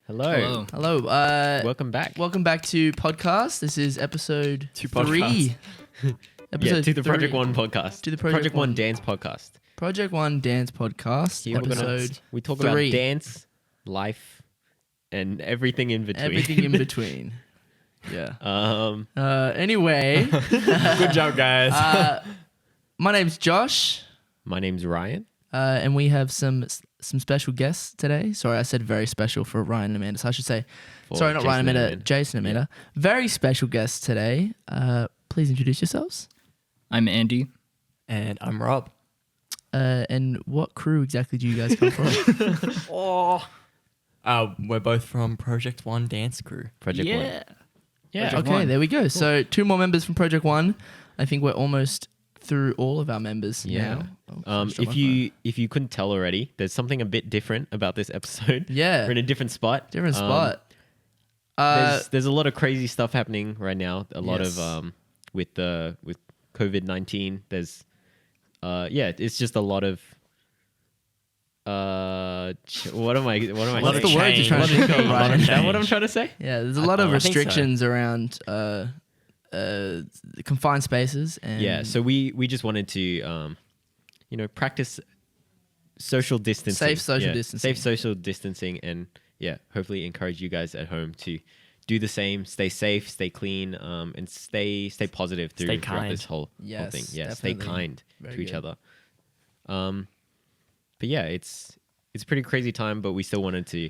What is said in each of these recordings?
Hello. Hello. Welcome back. Welcome back to podcast. This is episode To 3. Yeah, to the Project One podcast. To the Project One Dance podcast. Project One Dance podcast. Here we talk 3. about dance, life, and everything in between. Everything in between. Yeah. Anyway. Good job, guys. My name's Josh. My name's Ryan. And we have some special guests today. Sorry, I said very special for Ryan and Amanda. So I should say, sorry, not Ryan and Amanda, Jason and Amanda. Yeah. Very special guests today. Please introduce yourselves. I'm Andy. And I'm Rob. And what crew exactly do you guys come from? We're both from Project One Dance Crew. Project One. Yeah. Project Okay, One. there we go. So 2 more members from Project One. I think we're almost through all of our members now. If you couldn't tell already, there's something a bit different about this episode. Yeah. We're in a different spot. Different spot. There's a lot of crazy stuff happening right now. A lot of with COVID-19. There's it's just a lot of what am I What's the word you're trying to think of, Ryan? Is that what I'm trying to say? Yeah, there's a lot of restrictions around confined spaces. And so we just wanted to practice social distancing. Safe social distancing. Safe social distancing, and hopefully encourage you guys at home to do the same. Stay safe, stay clean, and stay positive throughout this whole thing. Yeah, stay kind to each other. But yeah, it's a pretty crazy time, but we still wanted to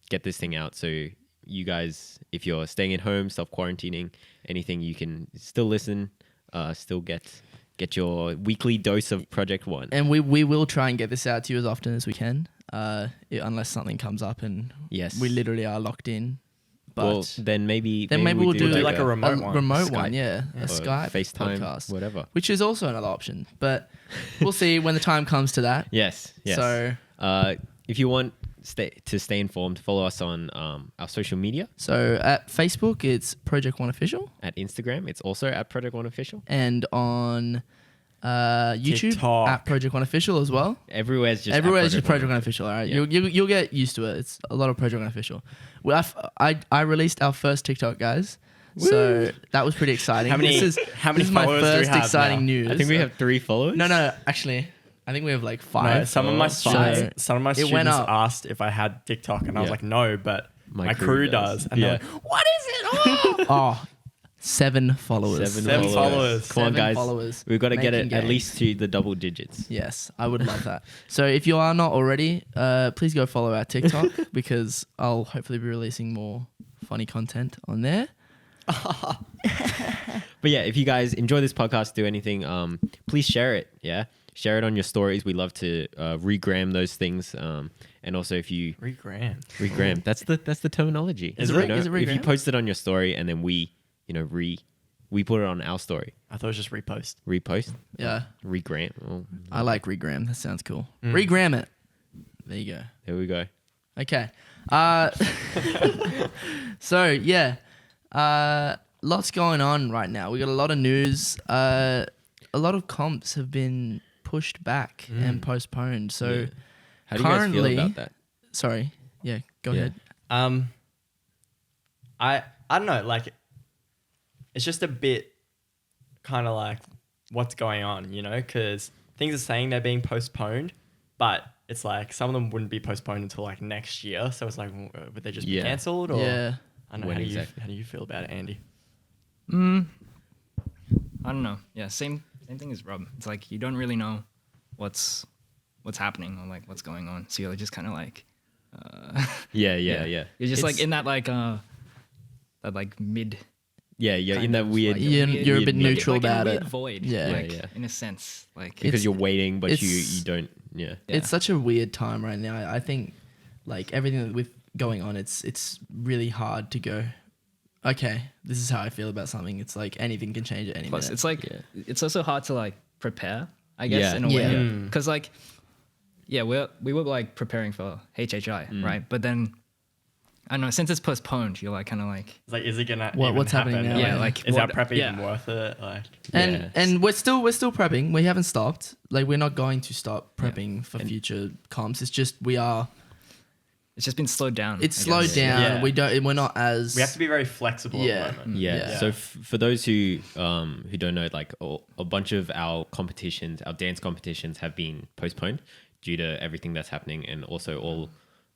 get this thing out. So you guys, if you're staying at home, self-quarantining, anything, you can still listen, still get your weekly dose of Project One. And we will try and get this out to you as often as we can, unless something comes up and we literally are locked in. But then maybe we'll do like a remote one. Remote Skype. one, a Skype FaceTime podcast, whatever. Which is also another option, but we'll see when the time comes to that. Yes. So, if you want to stay informed, follow us on our social media. So at Facebook, it's Project One Official. At Instagram, it's also at Project One Official. And on YouTube, TikTok. at Project One Official as well. Everywhere's just Project One Official. All right, Yeah. you'll get used to it. It's a lot of Project One Official. I released our first TikTok, guys. Woo! So that was pretty exciting. How many this is my followers do we first have exciting now? news. I think we have 3 followers. No, actually, I think we have like 5. No, some of my students went up. asked if I had TikTok, and I was like, no, but my crew does. And they're like, What is it? Oh, 7 followers. 7 followers. Come on, 7 guys. followers. We've got to get it making at gains. least to the double digits. Yes, I would love that. So if you are not already, please go follow our TikTok because I'll hopefully be releasing more funny content on there. But yeah, if you guys enjoy this podcast, do anything, please share it. Yeah, share it on your stories. We love to regram those things. And also, if you regram, that's the terminology. Is it regram? If you post it on your story and then we put it on our story. I thought it was just repost. Repost. Yeah, Regram. Oh, I like regram. That sounds cool. Regram it. There you go. there we go. Okay. So yeah, lots going on right now. We got a lot of news. A lot of comps have been pushed back and postponed. So How do you guys feel currently- about that? sorry. Yeah, go ahead. I don't know, like, it's just a bit kind of like what's going on, because things are saying they're being postponed, but it's like some of them wouldn't be postponed until like next year. So it's like, would they just be cancelled? Or Yeah. I don't know. When How exactly? do you feel about it, Andy? I don't know. Yeah, same thing as Rob. It's like you don't really know what's happening or like what's going on. So you're just kind of like, Yeah. You're just like in that like that like mid. Yeah, you're in kind that of weird. like- You're a bit weird- neutral like in a about weird it. void. Yeah. like, Yeah. in a sense, like because you're waiting, but you it's- don't. Yeah. It's such a weird time right now. I think like everything with going on, it's really hard to go, okay, this is how I feel about something. It's like anything can change at any plus minute. it's like it's also hard to like prepare, I guess, in a Yeah. way, because like we were like preparing for HHI, right? But then I don't know, since it's postponed, you're like kind of like It's like, is it gonna? What's happen? happening now? Yeah, like, is what- that prep even yeah. worth it? Like, and we're still prepping. We haven't stopped. Like we're not going to stop prepping for future comps. It's just we are it's just been slowed down. It's I slowed guess. down. We're not as. We have to be very flexible Yeah. at the moment. Yeah. So for those who don't know, like a bunch of our competitions, our dance competitions have been postponed due to everything that's happening, and also all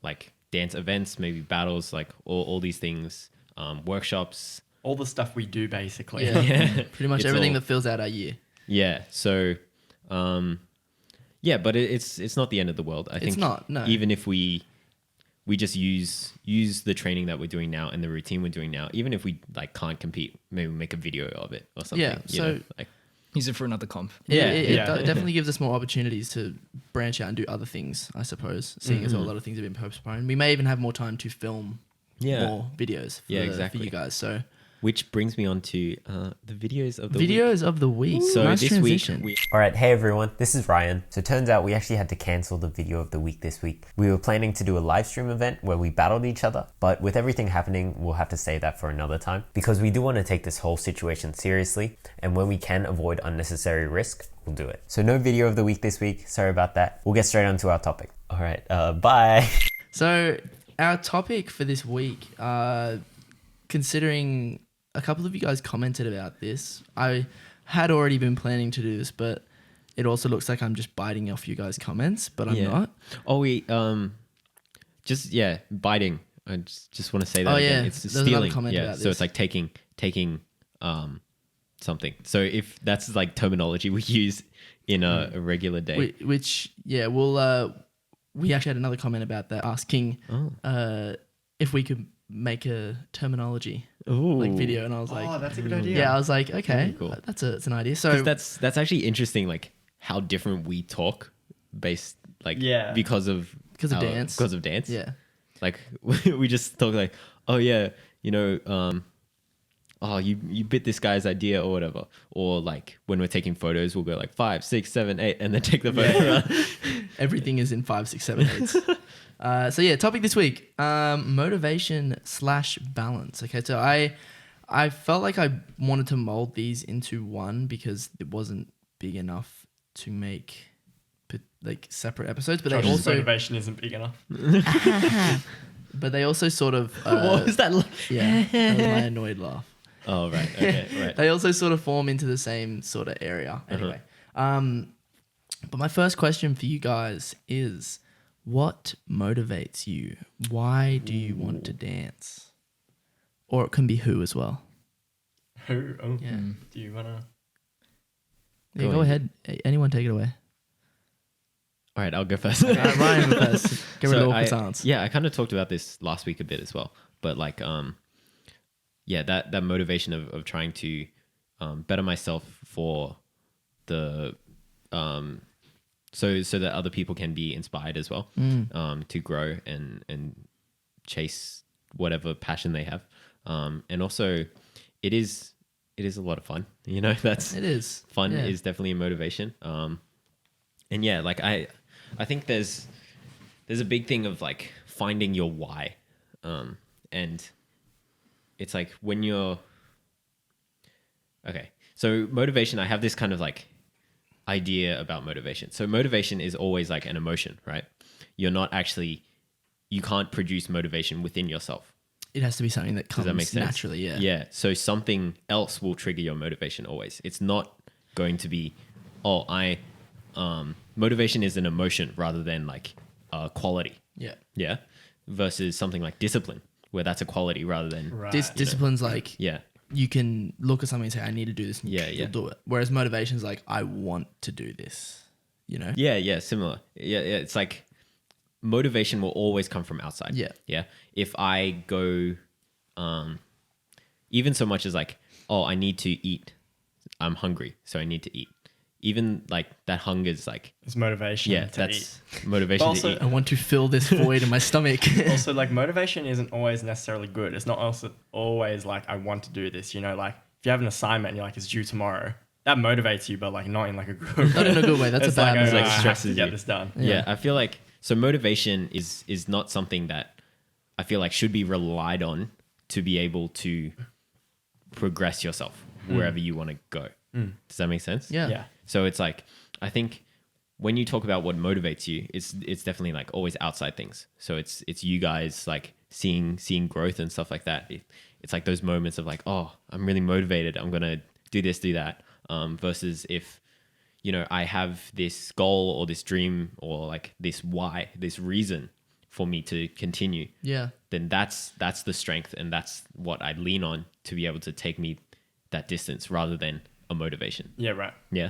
like dance events, maybe battles, like all these things, workshops. All the stuff we do, basically. Yeah. Pretty much It's everything all- that fills out our year. Yeah. So, yeah, but it's not the end of the world. I think not, no. even if we just use the training that we're doing now and the routine we're doing now, even if we like can't compete, maybe make a video of it or something. Yeah, you so- know, like Use it for another comp. It definitely gives us more opportunities to branch out and do other things, I suppose, seeing as though a lot of things have been postponed. We may even have more time to film more videos for you guys. So which brings me on to the videos of the videos of the week. So Nice this transition. week, All right, hey everyone, this is Ryan. So it turns out we actually had to cancel the video of the week this week. We were planning to do a live stream event where we battled each other, but with everything happening, we'll have to save that for another time because we do want to take this whole situation seriously, and when we can avoid unnecessary risk, we'll do it. So no video of the week this week, sorry about that. We'll get straight on to our topic. All right, bye. So our topic for this week, considering a couple of you guys commented about this, I had already been planning to do this, but it also looks like I'm just biting off you guys' comments, but I'm not. Oh, we just biting. I just want to say that Oh, again. yeah. It's There's another stealing. comment Yeah, about so this. it's like taking something. So if that's like terminology we use in a regular day. We actually had another comment about that, asking if we could make a terminology like video, and I was like, that's a good idea. yeah, I was like, okay, Cool. that's an idea. So 'Cause that's actually interesting, like how different we talk based like because of dance. Because of dance. yeah, Like we just talk like, oh yeah, you know, oh you bit this guy's idea or whatever. Or like when we're taking photos, we'll go like 5, 6, 7, 8, and then take the photo. everything is in 5, 6, 7, 8. So yeah, topic this week: motivation/balance. Okay, so I felt like I wanted to mold these into one because it wasn't big enough to make like separate episodes, but Josh's they also motivation isn't big enough. but they also sort of What was that? yeah, that was my annoyed laugh. Oh right, okay, right. They also sort of form into the same sort of area. Anyway, but my first question for you guys is, what motivates you? Why do you want to dance? Or it can be who as well. Who? Oh, Yeah. Do you wanna? Yeah, go ahead. Anyone take it away. All right, I'll go first. Ryan first. Get rid of awkward I silence. kind of talked about this last week a bit as well, but like that motivation of trying to better myself for the so that other people can be inspired as well, to grow and chase whatever passion they have, and also it is a lot of fun, you know. It is. Fun Yeah. is definitely a motivation, and yeah, like I think there's a big thing of like finding your why, and it's like when you're okay. So motivation, I have this kind of like idea about motivation. So motivation is always like an emotion, right? You can't produce motivation within yourself. It has to be something that Does comes that make sense? naturally, yeah. Yeah. So something else will trigger your motivation always. It's not going to be, motivation is an emotion rather than like a quality. Yeah. Yeah. Versus something like discipline, where that's a quality rather than Right. Discipline's like, yeah. you can look at something and say, I need to do this, and Yeah, you'll yeah. do it. Whereas motivation's like, I want to do this, you know? Yeah, similar. Yeah, it's like motivation will always come from outside. Yeah. Yeah. If I go, even so much as like, oh, I need to eat. I'm hungry, so I need to eat. Even like that hunger is like, It's motivation. yeah, to that's eat. motivation But to also- eat. I want to fill this void in my stomach. Also, like motivation isn't always necessarily good. It's not also always like I want to do this. You know, like if you have an assignment, and you're like it's due tomorrow. That motivates you, but like not in like a good way. Not in a good way. That's It's a bad like, It's like I have to stresses get you. this done. Yeah, I feel like so motivation is not something that I feel like should be relied on to be able to progress yourself wherever you want to go. Does that make sense? Yeah. Yeah. So it's like I think when you talk about what motivates you, it's definitely like always outside things. So it's you guys like seeing growth and stuff like that. It's like those moments of like, oh, I'm really motivated. I'm gonna do this, do that. Versus if, you know, I have this goal or this dream or like this why, this reason for me to continue. Yeah. Then that's the strength, and that's what I lean on to be able to take me that distance rather than a motivation. Yeah, right. Yeah.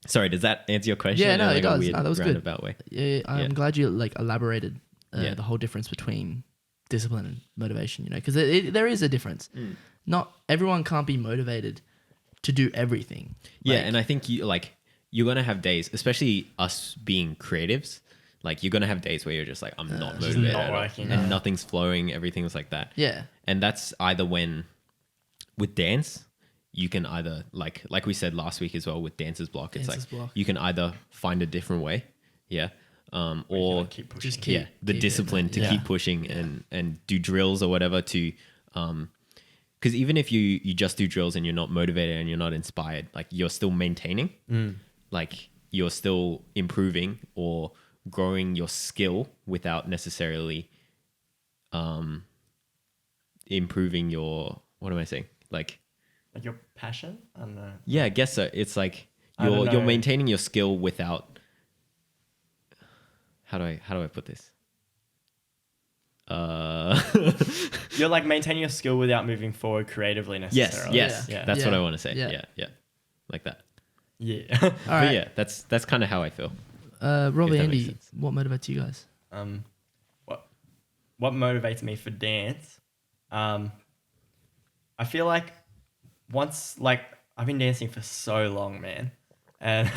Sorry, does that answer your question? Yeah, no, in it like a does. weird No, that was good. roundabout way? Yeah, I'm glad you like elaborated Yeah. the whole difference between discipline and motivation. You know, because there is a difference. Not everyone can't be motivated to do everything. Yeah, Like, and I think you're gonna have days, especially us being creatives. Like you're gonna have days where you're just like, I'm not just motivated, not at all, working, and no. nothing's flowing, everything's like that. yeah, And that's either when, with dance, you can either like we said last week as well with Dancer's Block, it's Dancer's like Block. you can either find a different way, yeah, or Keep pushing. just keep the keep discipline hitting to it. keep pushing and do drills or whatever to because even if you just do drills and you're not motivated and you're not inspired, like you're still maintaining, like you're still improving or growing your skill without necessarily improving your, what am I saying, like Like your passion? I don't know. yeah, I guess so. It's like I don't you're know. maintaining your skill without, how do I put this? You're like maintaining your skill without moving forward creatively necessarily. Yes, Yeah. that's Yeah. what I want to say. Yeah. Yeah, like that. Yeah. All But right, yeah, that's kind of how I feel. Robbie, that makes Andy, sense. what motivates you guys? What motivates me for dance? I feel like I've been dancing for so long, man. And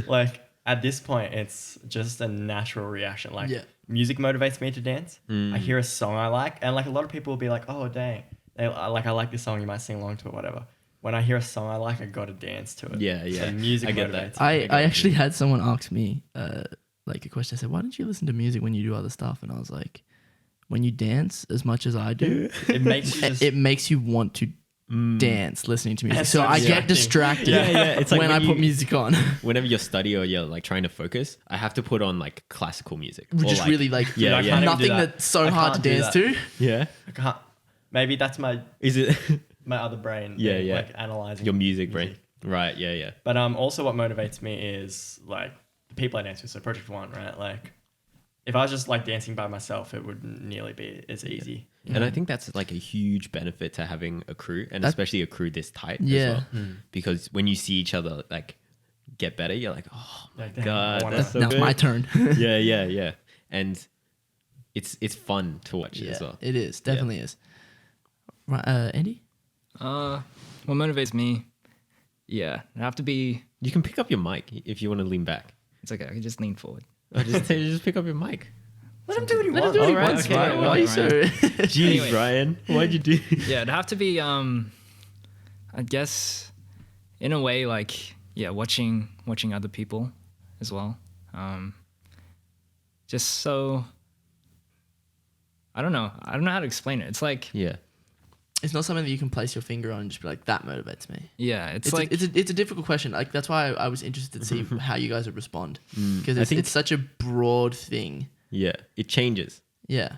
like at this point it's just a natural reaction. Like Yeah. music motivates me to dance. I hear a song I like, and like a lot of people will be like, oh dang, I like this song, you might sing along to it, whatever. When I hear a song I like, I gotta dance to it. Yeah, yeah. So music I get motivates that. me. I actually had someone ask me like a question. I said, why don't you listen to music when you do other stuff? And I was like, when you dance as much as I do, It makes you just it makes you want to dance listening to music. That's So so I get distracting. distracted Yeah, yeah. It's like when I when put you- music on. Whenever you're studying or you're like trying to focus, I have to put on like classical music. Or, Just like, really like Yeah, I yeah. can't even do nothing that. that's so I hard to can't do dance that. to. Yeah. I can't. Maybe that's my Is it other brain. Yeah, thing, yeah. Like analyzing your music brain? Right. Yeah, yeah. But also what motivates me is like the people I dance with. So Project One, right? Like if I was just like dancing by myself, it wouldn't nearly be as easy. And I think that's like a huge benefit to having a crew, and That- especially a crew this tight Yeah. as well. Because when you see each other like get better, you're like, oh my Like, damn, I god, wanna- that's so Now it's my good. turn. Yeah, yeah, yeah. And it's fun to watch it as well. It is. Definitely is. Right, Andy? What motivates me? Yeah, I have to be. You can pick up your mic if you want to lean back. It's okay. I can just lean forward. Or just pick up your mic. Let him do what he Let him wants. do what he Alright, wants, okay, right? Why are you so... Jeez, Anyway. Ryan, why'd you do? Yeah, it'd have to be. I guess, in a way, like watching other people as well. Just so. I don't know how to explain it. It's like Yeah, It's not something that you can place your finger on and just be like, that motivates me. yeah, it's It's like it's a difficult question. Like that's why I was interested to see how you guys would respond because I think- it's such a broad thing. yeah, it changes. Yeah,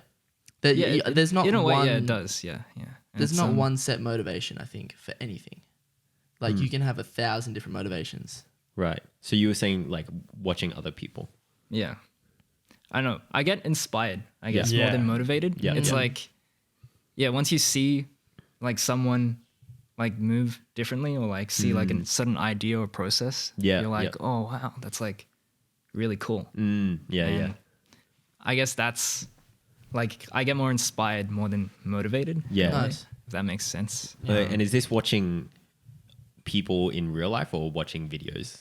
that yeah. there's not in a way, one. yeah, it does. Yeah, yeah. And There's it's, not one set motivation. I think for anything, like you can have 1,000 different motivations. Right. So you were saying like watching other people. Yeah. I know. I get inspired, I guess, Yeah. more than motivated. Yeah. It's Yeah. like, yeah, once you see like someone like move differently or like see like a sudden idea or process, Yeah, you're like, yeah. oh, wow, that's like really cool. Yeah, yeah. And I guess that's like, I get more inspired more than motivated. Yeah. Nice. If that makes sense. And is this watching people in real life or watching videos?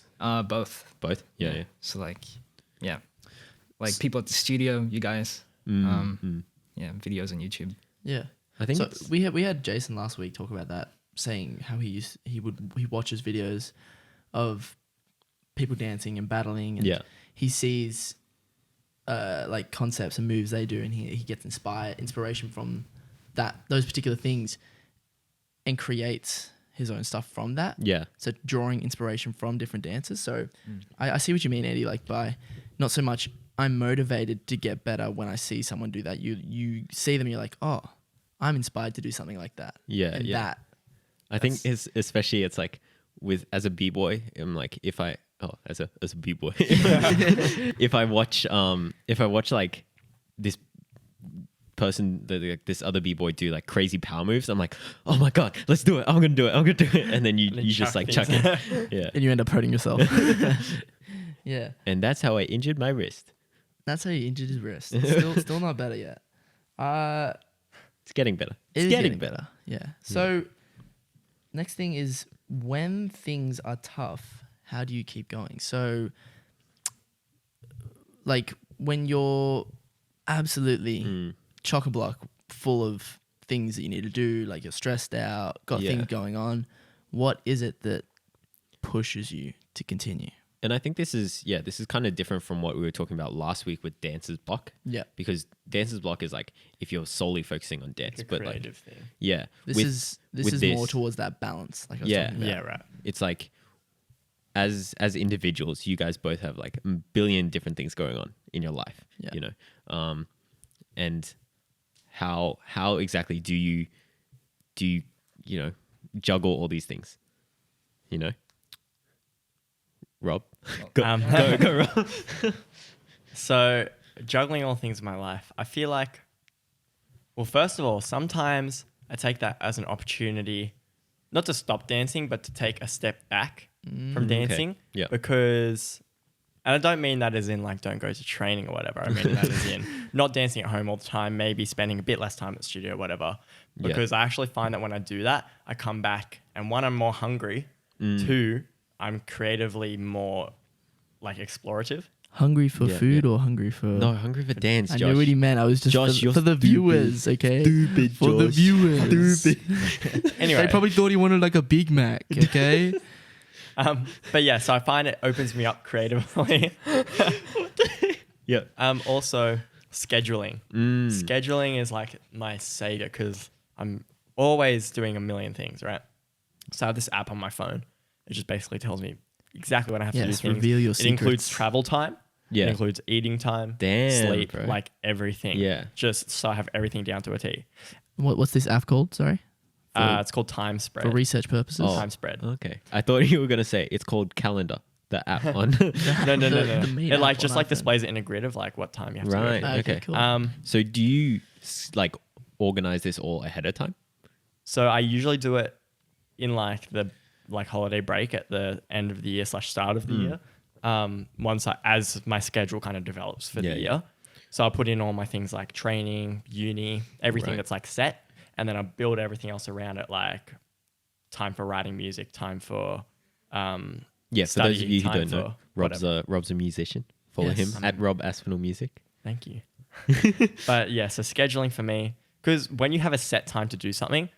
Both. Both? Yeah, yeah. So like, yeah, like people at the studio, you guys, yeah, videos on YouTube. Yeah. I think So it's, we had Jason last week talk about that, saying how he watches videos of people dancing and battling, and Yeah. he sees like concepts and moves they do, and he gets inspiration from those particular things, and creates his own stuff from that. Yeah. So drawing inspiration from different dances. So I see what you mean, Andy. Like by not so much I'm motivated to get better when I see someone do that. You see them, you're like, oh, I'm inspired to do something like that. Yeah, and yeah. I think especially it's like as a b-boy, I'm like as a b-boy, if I watch like this person, this other b-boy do like crazy power moves, I'm like, oh my god, let's do it, I'm gonna do it, and then you just like chuck it. Yeah. And you end up hurting yourself. Yeah. And that's how I injured my wrist. That's how you injured his wrist. Still not better yet. It's getting better. It's getting better. Yeah. So next thing is, when things are tough, how do you keep going? So like when you're absolutely chock-a-block full of things that you need to do, like you're stressed out, got things going on, what is it that pushes you to continue? And I think this is kind of different from what we were talking about last week with dancer's block. Yeah. Because dancer's block is like if you're solely focusing on dance, Like a but creative like thing. yeah, This is more towards that balance. Like I was talking about. Yeah, right. it's like as individuals, you guys both have like a billion different things going on in your life. Yeah. You know, and how exactly do you juggle all these things? You know. Rob, go, Rob. So juggling all things in my life, I feel like, well, first of all, sometimes I take that as an opportunity, not to stop dancing, but to take a step back from dancing. Okay. Yeah. Because, and I don't mean that as in like don't go to training or whatever. I mean that as in not dancing at home all the time, maybe spending a bit less time at the studio, whatever. Because I actually find that when I do that, I come back and one, I'm more hungry. Two, I'm creatively more like explorative. Hungry for food or hungry for... No, hungry for dance, I Josh. knew what he meant. I was just Josh, for the viewers, okay? Stupid, for the Josh. viewers. Anyway. They probably thought he wanted like a Big Mac, okay? But yeah, so I find it opens me up creatively. Yeah. Also, scheduling. Scheduling is like my savior because I'm always doing a million things, right? So I have this app on my phone. It just basically tells me exactly what I have to do. Yes, Things. reveal your It includes secrets. travel time. Yeah. It includes eating time. Damn, sleep, bro. like everything. Yeah. Just so I have everything down to a T. What's this app called? Sorry? It's called Time Spread. For research purposes? Time Spread. Okay. I thought you were gonna say it's called Calendar, the app on. No. The main It like app just on like iPhone. displays it in a grid of like what time you have to Right. go. Okay. Cool. So do you like organize this all ahead of time? So I usually do it in like the holiday break at the end of the year / start of the year. As my schedule kind of develops for the year. So I'll put in all my things like training, uni, everything that's like set. And then I build everything else around it, like time for writing music, time for Yeah, for those of studying, you who time don't know, for Rob's a musician. Follow Yes. him at Rob Aspinall Music. Thank you. But yeah, so scheduling for me, because when you have a set time to do something,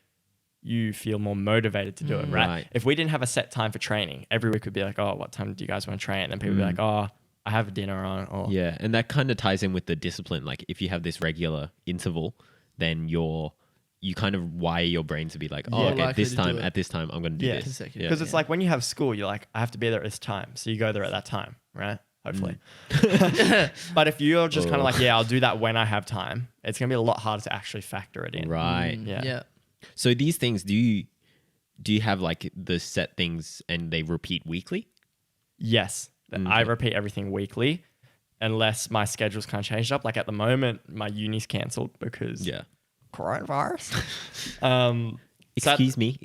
you feel more motivated to do it, right? Right. If we didn't have a set time for training, every week would be like, oh, what time do you guys want to train? And then people would be like, oh, I have a dinner on. Or Yeah, and that kind of ties in with the discipline. Like if you have this regular interval, then you kind of wire your brain to be like, oh, Yeah. okay, Likely this to do time it. at this time I'm going to do Yeah. this. Consecutive. Yeah. Because it's like when you have school, you're like, I have to be there at this time. So you go there at that time, right? Hopefully. But if you're just kind of like, yeah, I'll do that when I have time, it's going to be a lot harder to actually factor it in. Right. Yeah. Yeah. So these things, do you have like the set things and they repeat weekly? Yes. I repeat everything weekly unless my schedule's kind of changed up. Like at the moment, my uni's cancelled because coronavirus. Excuse me.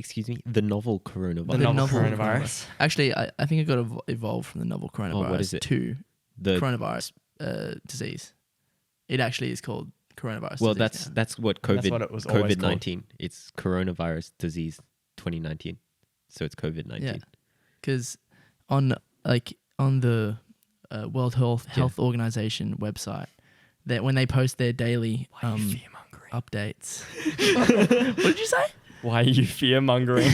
The novel coronavirus. The novel coronavirus. Actually, I think it got evolved from the novel coronavirus what is it? to The coronavirus disease. It actually is called coronavirus well, disease. that's what That's what it was always called. COVID-19. It's coronavirus disease 2019. So it's COVID-19. Yeah. Because on the World Health Organization website, that when they post their daily Fear-mongering. updates. What did you say? Why are you fear-mongering?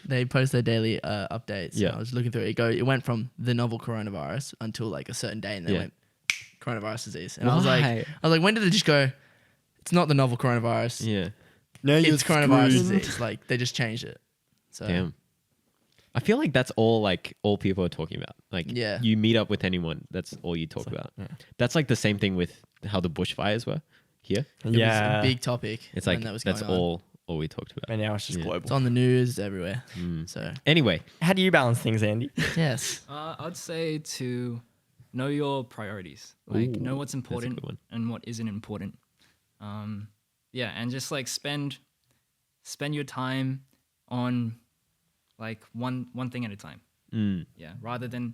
They post their daily updates. Yeah. I was looking through it. It went from the novel coronavirus until like a certain day, and then went coronavirus disease. And I was Why? like, when did it just go? It's not the novel coronavirus. Yeah. No, It's coronavirus disease. Like they just changed it. So Damn. I feel like that's all people are talking about. Like, Yeah. you meet up with anyone, that's all you talk about. That's like the same thing with how the bushfires were here. it was a big topic. It's when like that was that's going on. all we talked about. And now it's just Yeah. global. It's on the news everywhere. So Anyway, How do you balance things, Andy? yes, I'd say to know your priorities, like Ooh, know what's that's a important good one. and what isn't important. Yeah, and just like spend your time on like one thing at a time. Yeah, rather than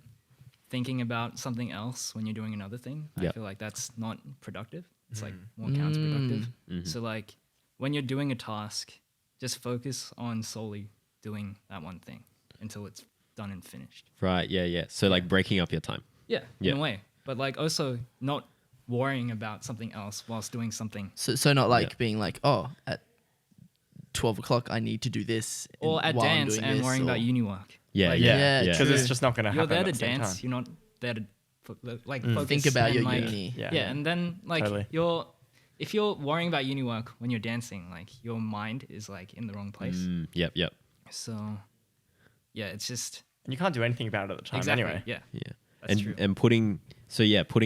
thinking about something else when you're doing another thing. I Yep. feel like that's not productive. It's like more counterproductive. So like when you're doing a task, just focus on solely doing that one thing until it's done and finished. right, yeah. So like breaking up your time. Yeah, Yeah. in a way. But like also not worrying about something else whilst doing something. so not like being like, oh, at 12 o'clock I need to do this, Or at while I'm dance doing and this, worrying or- about uni work. Yeah, Like, Yeah, Because true. it's just not going to happen. You're there at to the same dance. time. You're not there to focus. Think about and, your like, uni. Yeah. Yeah, and then like Totally. if you're worrying about uni work when you're dancing, like your mind is like in the wrong place. Yep. So yeah, it's just And you can't do anything about it at the time exactly anyway. yeah. Yeah. That's true. And putting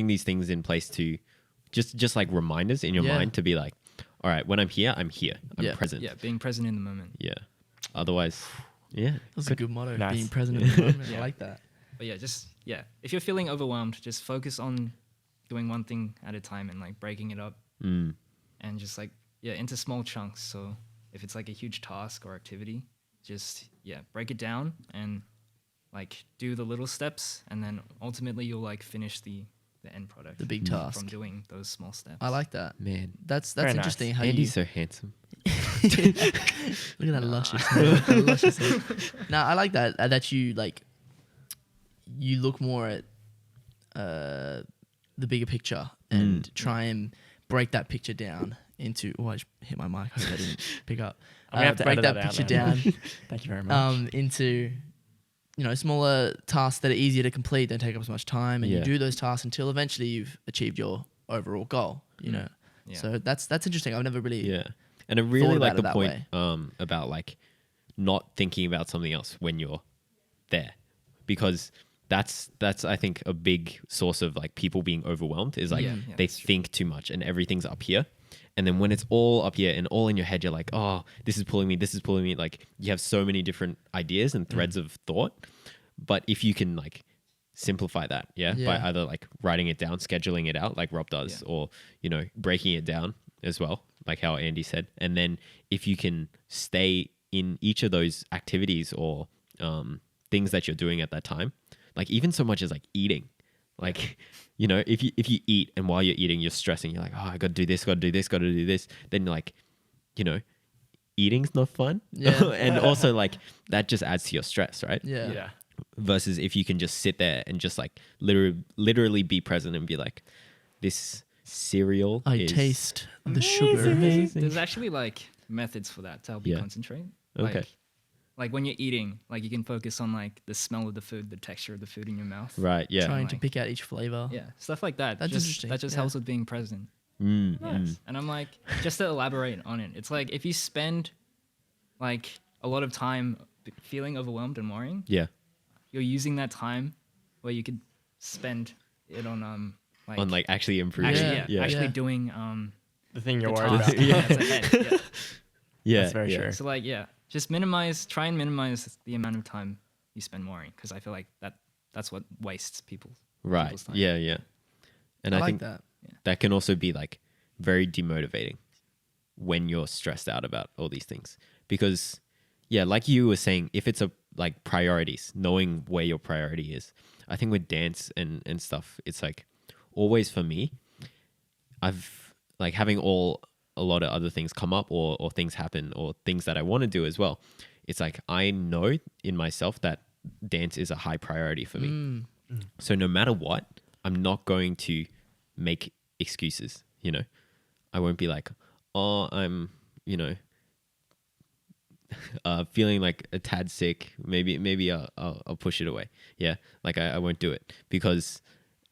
these things in place to just like reminders in your Yeah. mind to be like, all right, when I'm here, I'm Yeah. present. Yeah, being present in the moment. Yeah. Otherwise, yeah. That's a good motto. Nice. Being present in the moment. I like that. But yeah, if you're feeling overwhelmed, just focus on doing one thing at a time and like breaking it up and just like into small chunks. So if it's like a huge task or activity, just break it down and like do the little steps, and then ultimately you'll like finish the end product, The big task. from doing those small steps. I like that. Man, That's Very nice. interesting. How Andy's you so handsome. look at that luscious hair. That luscious hair. No, I like that. That you like. You look more at the bigger picture and try and break that picture down into. Oh, I just hit my mic. I hope I didn't pick up. I'm gonna have to break edit that that out picture now. down Thank you very much. into smaller tasks that are easier to complete, don't take up as much time, and you Yeah. do those tasks until eventually you've achieved your overall goal. You know, Yeah. so that's interesting. I've never really Yeah. And I really about like it the that point way. about like not thinking about something else when you're there, because that's I think a big source of like people being overwhelmed is like Yeah, they that's true. think too much and everything's up here. And then when it's all up here and all in your head, you're like, oh, this is pulling me. Like you have so many different ideas and threads of thought. But if you can like simplify that, by Yeah. either like writing it down, scheduling it out like Rob does, or, breaking it down as well, like how Andy said. And then if you can stay in each of those activities or things that you're doing at that time, like even so much as like eating, like, if you eat and while you're eating, you're stressing, you're like, oh, I got to do this, got to do this, got to do this. Then like, eating's not fun. Yeah. And also like that just adds to your stress, right? yeah. Yeah. Versus if you can just sit there and just like literally be present and be like, this cereal I is taste the sugar. There's actually like methods for that to help you Yeah. concentrate. Okay. Like when you're eating, like you can focus on like the smell of the food, the texture of the food in your mouth. right. Yeah. Trying to Like- pick out each flavor. Yeah, stuff like that. That's interesting, That just yeah. helps with being present. Mm. And I'm like, just to elaborate on it, it's like if you spend like a lot of time feeling overwhelmed and worrying, Yeah. you're using that time where you could spend it on On like actually improving. actually actually Yeah. doing The thing you're the worried task about. that's ahead. Yeah. Yeah. That's very yeah. true. So like just try and minimize the amount of time you spend worrying, because I feel like that's what wastes people's Right. time. Yeah. Yeah. And I I like think that. that can also be like very demotivating when you're stressed out about all these things, because like you were saying, if it's a like priorities, knowing where your priority is, I think with dance and stuff, it's like always for me, I've like having a lot of other things come up or things happen or things that I want to do as well. It's like I know in myself that dance is a high priority for me. So no matter what, I'm not going to make excuses, I won't be like, oh, I'm, feeling like a tad sick. Maybe I'll push it away. Yeah. Like I won't do it because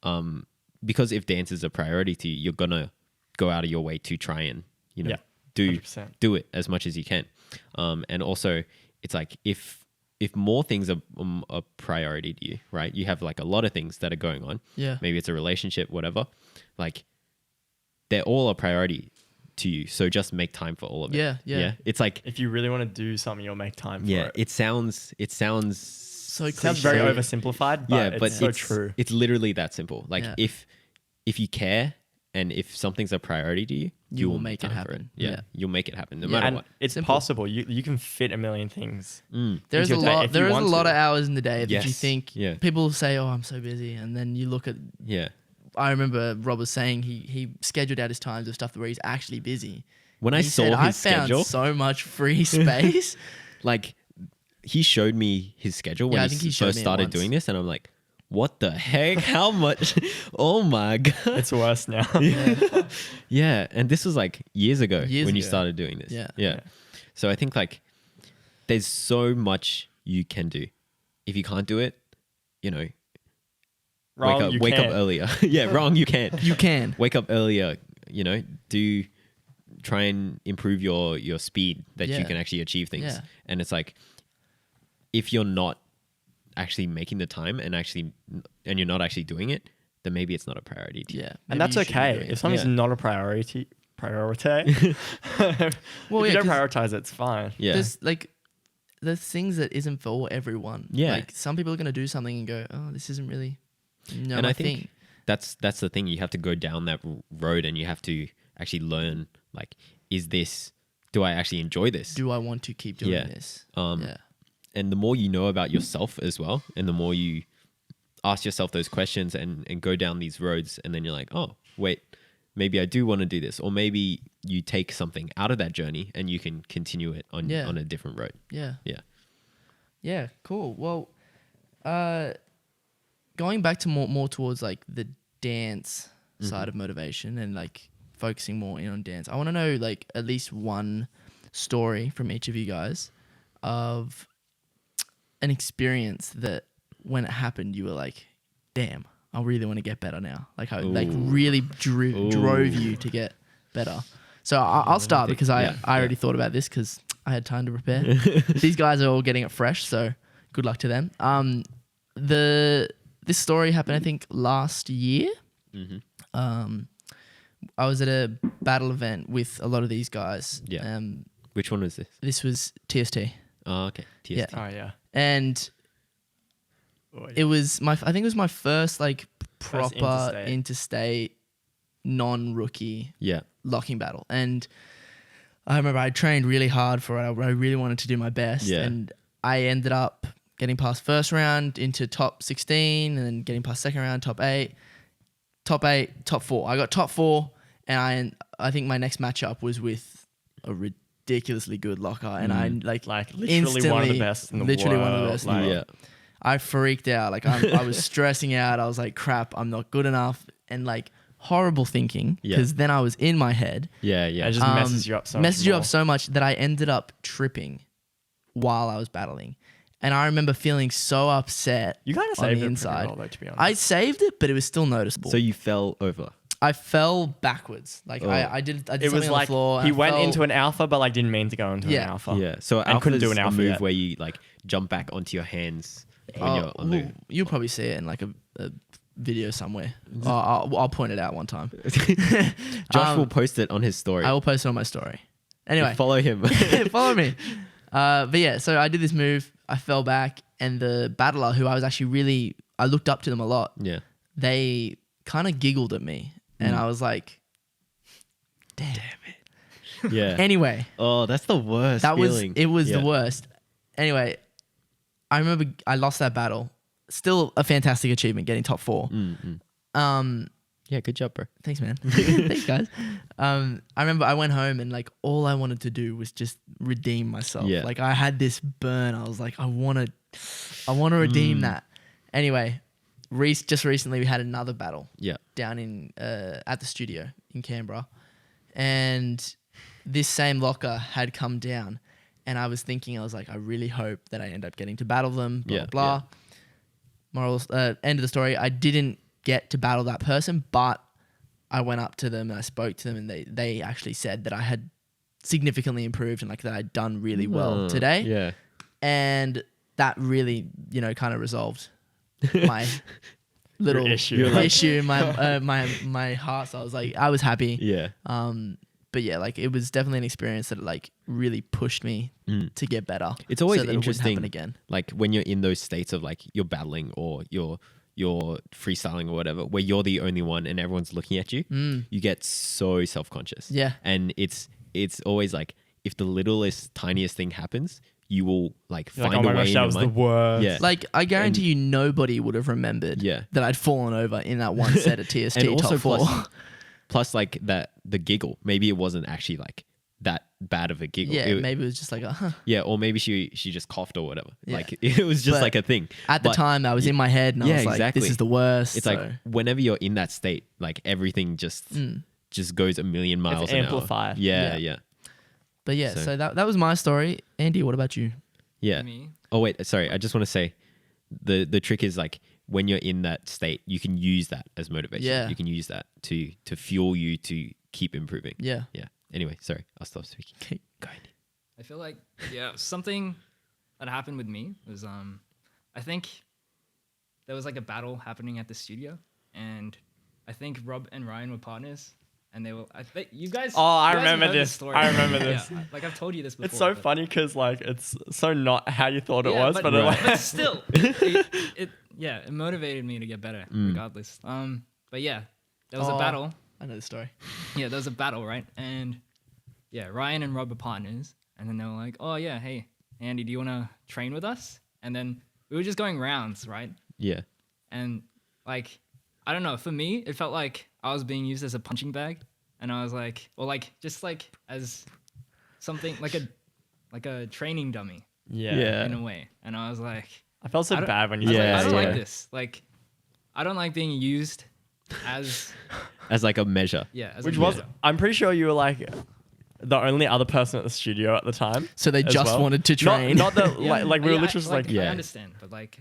if dance is a priority to you, you're going to go out of your way to try and, Yeah, do 100%. do it as much as you can. And also it's like if more things are a priority to you, right? You have like a lot of things that are going on. Yeah. Maybe it's a relationship, whatever. Like they're all a priority to you. So just make time for all of it. Yeah. It's like, If you really want to do something, you'll make time for it. it sounds So It sounds very cliche. oversimplified, but it's so true. It's literally that simple. Like Yeah. if you care and if something's a priority to you, You will make it time for happen. Yeah. Yeah. You'll make it happen no Yeah. matter And what. it's Simple. possible. You can fit a million things. There's a into your day lot. if There you is a want lot to. of hours in the day that you Yes. think Yeah. people say, "Oh, I'm so busy," and then you look at. Yeah. I remember Rob was saying he scheduled out his times of stuff where he's actually busy. When I He saw said, his I schedule, found so much free space. like he showed me his schedule when Yeah, I think he showed first me it started once. doing this, and I'm like, what the heck? How much? Oh my god! It's worse now. Yeah, and this was like years ago Years when you ago. started doing this. Yeah. Yeah. So I think like there's so much you can do. If you can't do it, you know, Wrong, you wake up can't. earlier. Yeah, wrong, you can't. You can. Wake up earlier, you know, try and improve your speed that Yeah. you can actually achieve things. Yeah. And it's like if you're not actually making the time and you're not actually doing it, then maybe it's not a priority to you. Yeah, And maybe that's you should be okay. doing If it. something's Yeah. not a priority, Well, if yeah, you don't 'cause prioritize it, it's fine. Yeah. There's things that isn't for everyone. Yeah. Like some people are gonna do something and go, "Oh, this isn't really And my I think thing." that's the thing. You have to go down that road and you have to actually learn, like, do I actually enjoy this? Do I want to keep doing Yeah. this? Yeah. And the more you know about yourself as well, and the more you ask yourself those questions and go down these roads, and then you're like, oh, wait, maybe I do want to do this. Or maybe you take something out of that journey and you can continue it on a different road. Yeah. Yeah. Yeah, cool. Well, going back to more towards like the dance side of motivation and like focusing more in on dance, I want to know like at least one story from each of you guys of an experience that when it happened you were like, damn, I really want to get better now. Like I like really drove you to get better. So I'll start because I already thought about this because I had time to prepare. These guys are all getting it fresh, so good luck to them. This story happened I think last year. I was at a battle event with a lot of these guys. Yeah. Which one was this? This was TST. Oh, okay. TST. Yeah. Oh yeah. And it was I think it was my first like proper interstate non-rookie Yeah. locking battle. And I remember I trained really hard for it. I really wanted to do my best. Yeah. And I ended up getting past first round into top 16 and then getting past second round, top 8, top 4. I got top 4 and I think my next matchup was with a ridiculously good locker. And I like literally one of the best in the literally world. one of the best in the Like, world. I freaked out. Like I was stressing out. I was like, crap, I'm not good enough. And like horrible thinking because then I was in my head. Yeah. Yeah. It just messes you up so much. Messes you up so much that I ended up tripping while I was battling. And I remember feeling so upset You kind of on saved the it inside. pretty well, though, to be honest. I saved it, but it was still noticeable. So you fell over. I fell backwards. Like I did it something was on like the floor. he and I went fell- into an alpha, but like didn't mean to go into Yeah. an alpha. Yeah. So And couldn't do alpha's an alpha a move yet. where you like jump back onto your hands when you're on the. You'll probably see it in like a video somewhere. I'll point it out one time. Josh will post it on his story. I will post it on my story. Anyway, Follow him. follow me. But yeah, so I did this move. I fell back, and the battler, who I was actually I looked up to them a lot. Yeah. They kind of giggled at me, and I was like, "Damn it!" Yeah. Anyway, Oh, that's the worst. it was Yeah. the worst. Anyway, I remember I lost that battle. Still a fantastic achievement, getting top 4. Yeah, good job, bro. Thanks, man. Thanks, guys. I remember I went home and like all I wanted to do was just redeem myself. Yeah. Like I had this burn. I was like, I want to redeem that. Anyway, just recently we had another battle. Yeah. Down in at the studio in Canberra, and this same locker had come down, and I was thinking, I was like, I really hope that I end up getting to battle them. Blah Yeah, blah. Morals. End of the story. I didn't get to battle that person, but I went up to them and I spoke to them, and they actually said that I had significantly improved and like that I'd done really well today. Yeah. and that really, kind of resolved my little issue in my heart. So I was like, I was happy. Yeah. But yeah, like it was definitely an experience that like really pushed me to get better. It's always so that interesting. It wouldn't happen again. Like when you're in those states of like you're battling or you're freestyling or whatever, where you're the only one and everyone's looking at you, you get so self-conscious. Yeah. And it's always like if the littlest, tiniest thing happens, you will like find oh my a way gosh, in that your was the mind. worst. Yeah. Like I guarantee you, nobody would have remembered that I'd fallen over in that one set of TST And also top 4. plus like the giggle. Maybe it wasn't actually like that bad of a giggle. Yeah, maybe it was just like Yeah, or maybe she just coughed or whatever. Yeah. Like it was just But like a thing. at the time, I was in my head and I was like, exactly. this is the worst. It's like whenever you're in that state, like everything just goes a million miles an amplified. hour. Yeah. But yeah, so that was my story. Andy, what about you? Yeah. Me? Oh wait, sorry. I just want to say the trick is like when you're in that state, you can use that as motivation. Yeah. You can use that to fuel you to keep improving. Yeah. Yeah. Anyway, sorry. I'll stop speaking. Okay, go ahead. I feel like something that happened with me was I think there was like a battle happening at the studio, and I think Rob and Ryan were partners, and they were. I think you guys. Oh, I you guys remember know this. story. I remember this. Yeah, like I've told you this before. It's so but- funny because like it's so not how you thought it Yeah, was, but but still, it motivated me to get better regardless. But yeah, there was a battle. I know the story. Yeah, there was a battle, right? And yeah, Ryan and Rob are partners. And then they were like, oh, yeah, hey, Andy, do you want to train with us? And then we were just going rounds, right? Yeah. And like, I don't know, for me, it felt like I was being used as a punching bag. And I was like, or like, just like as something, like a training dummy yeah. in a way. And I was like, I felt so bad when you I was said like, I that. don't yeah. like this. Like, I don't like being used as, As like a measure. as Which a was, measure. I'm pretty sure you were like the only other person at the studio at the time. So they as just well. wanted to train. Not that Yeah. like we were I- literally just like I understand, but like,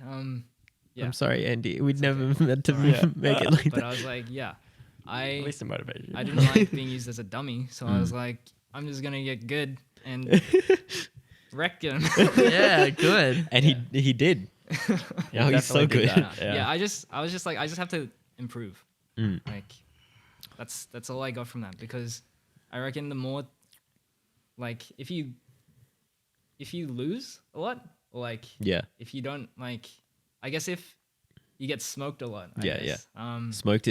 yeah. I'm sorry, Andy. We'd never meant to Yeah. make it like But that. I was like, yeah, at least it motivated you. I didn't like being used as a dummy, so I was like, I'm just gonna get good and wreck him. Yeah, good. And he did. Now he's so definitely did good. that. Yeah, I was just like, I just have to improve. Mm. Like, that's all I got from that, because I reckon the more, like, if you lose a lot, or like Yeah. if you don't like, I guess if you get smoked a lot, I Yeah, guess, Smoked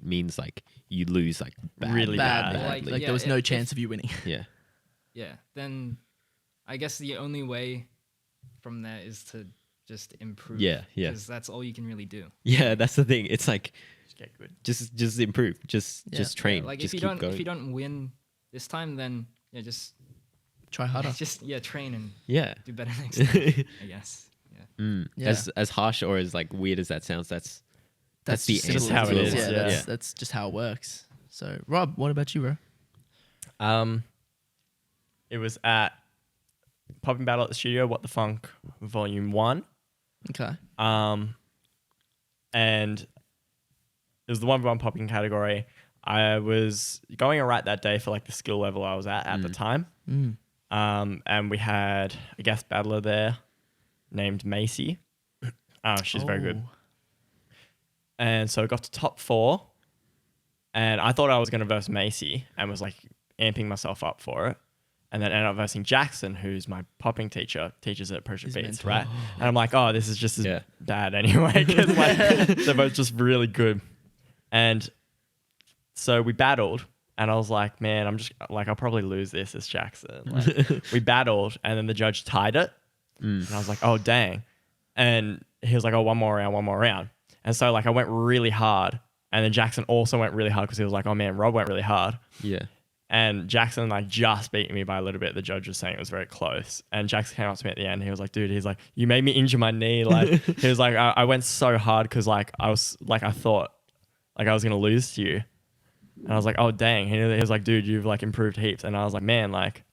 means like you lose like Really Bad. bad. Like, Like, there was yeah, no if- chance of you winning. Yeah. yeah, then I guess the only way from there is to just improve. Yeah, yeah. Because that's all you can really do. Yeah, that's the thing. It's like Just get good. just improve. Just train. Like just if keep you going. don't win this time, then just Try harder. train and Yeah. do better next time. I guess. Yeah. Yeah. As harsh or as like weird as that sounds, that's the just answer how to it is, Yeah, yeah. that's just how it works. So, Rob, what about you, bro? It was at Popping Battle at the Studio, What the Funk, Volume 1. Okay. And it was the 1v1 popping category. I was going alright that day for like the skill level I was at the time. And we had a guest battler there named Macy. She's very good. And so I got to top 4. And I thought I was going to verse Macy and was like amping myself up for it. And then ended up versing Jackson, who's my popping teacher, teaches at Pressure His Beats, mentor. right? And I'm like, oh, this is just as Yeah. bad anyway, because like they're both just really good. And so we battled, and I was like, man, I'm just like, I'll probably lose this as Jackson. Like, we battled, and then the judge tied it, and I was like, oh dang. And he was like, oh, one more round. And so like I went really hard, and then Jackson also went really hard because he was like, oh man, Rob went really hard. Yeah. And Jackson like just beat me by a little bit. The judge was saying it was very close. And Jackson came up to me at the end. He was like, dude, he's like, you made me injure my knee. Like, he was like, I went so hard because like I was like, I thought like I was going to lose to you. And I was like, oh, dang. He was like, dude, you've like improved heaps. And I was like, man, like,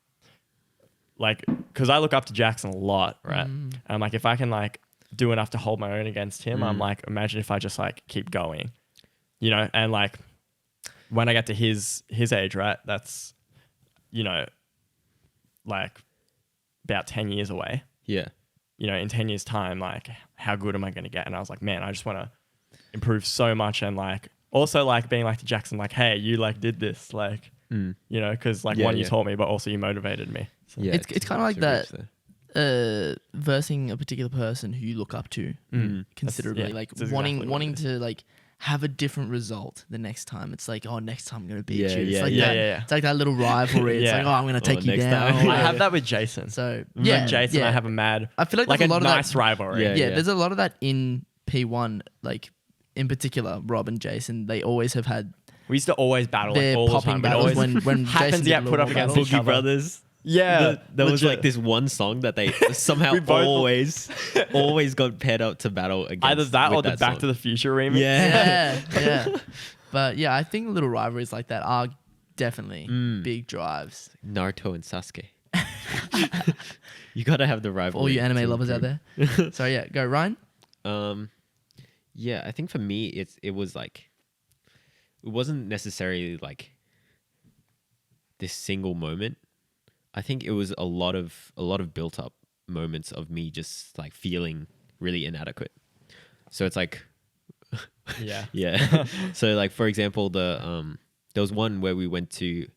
because I look up to Jackson a lot, right? And I'm like, if I can like do enough to hold my own against him, I'm like, imagine if I just like keep going, you know? And like, when I get to his age, right, that's, you know, like about 10 years away. Yeah. you know, in 10 years time, like how good am I going to get? And I was like, man, I just want to improve so much. And like, also like being like to Jackson, like, hey, you like did this, like, you know, cause like you taught me, but also you motivated me. So. Yeah, It's kind of like that, versing a particular person who you look up to considerably, like wanting to like have a different result the next time. It's like, oh, next time I'm gonna beat you. It's like that. It's like that little rivalry. It's like, oh, I'm gonna take you down. I have that with Jason. So with Jason, I have a mad. I feel like there's a lot nice of that, rivalry. Yeah, there's a lot of that in P1. Like in particular, Rob and Jason, they always have had. We used to always battle their like, all popping the time. battles when happens Jason to get put up against each Boogie other. Brothers. Yeah, There was like this one song that they somehow always got paired up to battle against. Either that or the that Back song. to the Future remix. Yeah. But yeah, I think little rivalries like that are definitely big drives. Naruto and Sasuke. You gotta have the rivalry. All you anime to lovers out improve. there. So yeah, go Ryan. Yeah, I think for me it was like it wasn't necessarily like this single moment. I think it was a lot of built up moments of me just like feeling really inadequate. So it's like yeah. So like for example, there was one where we went to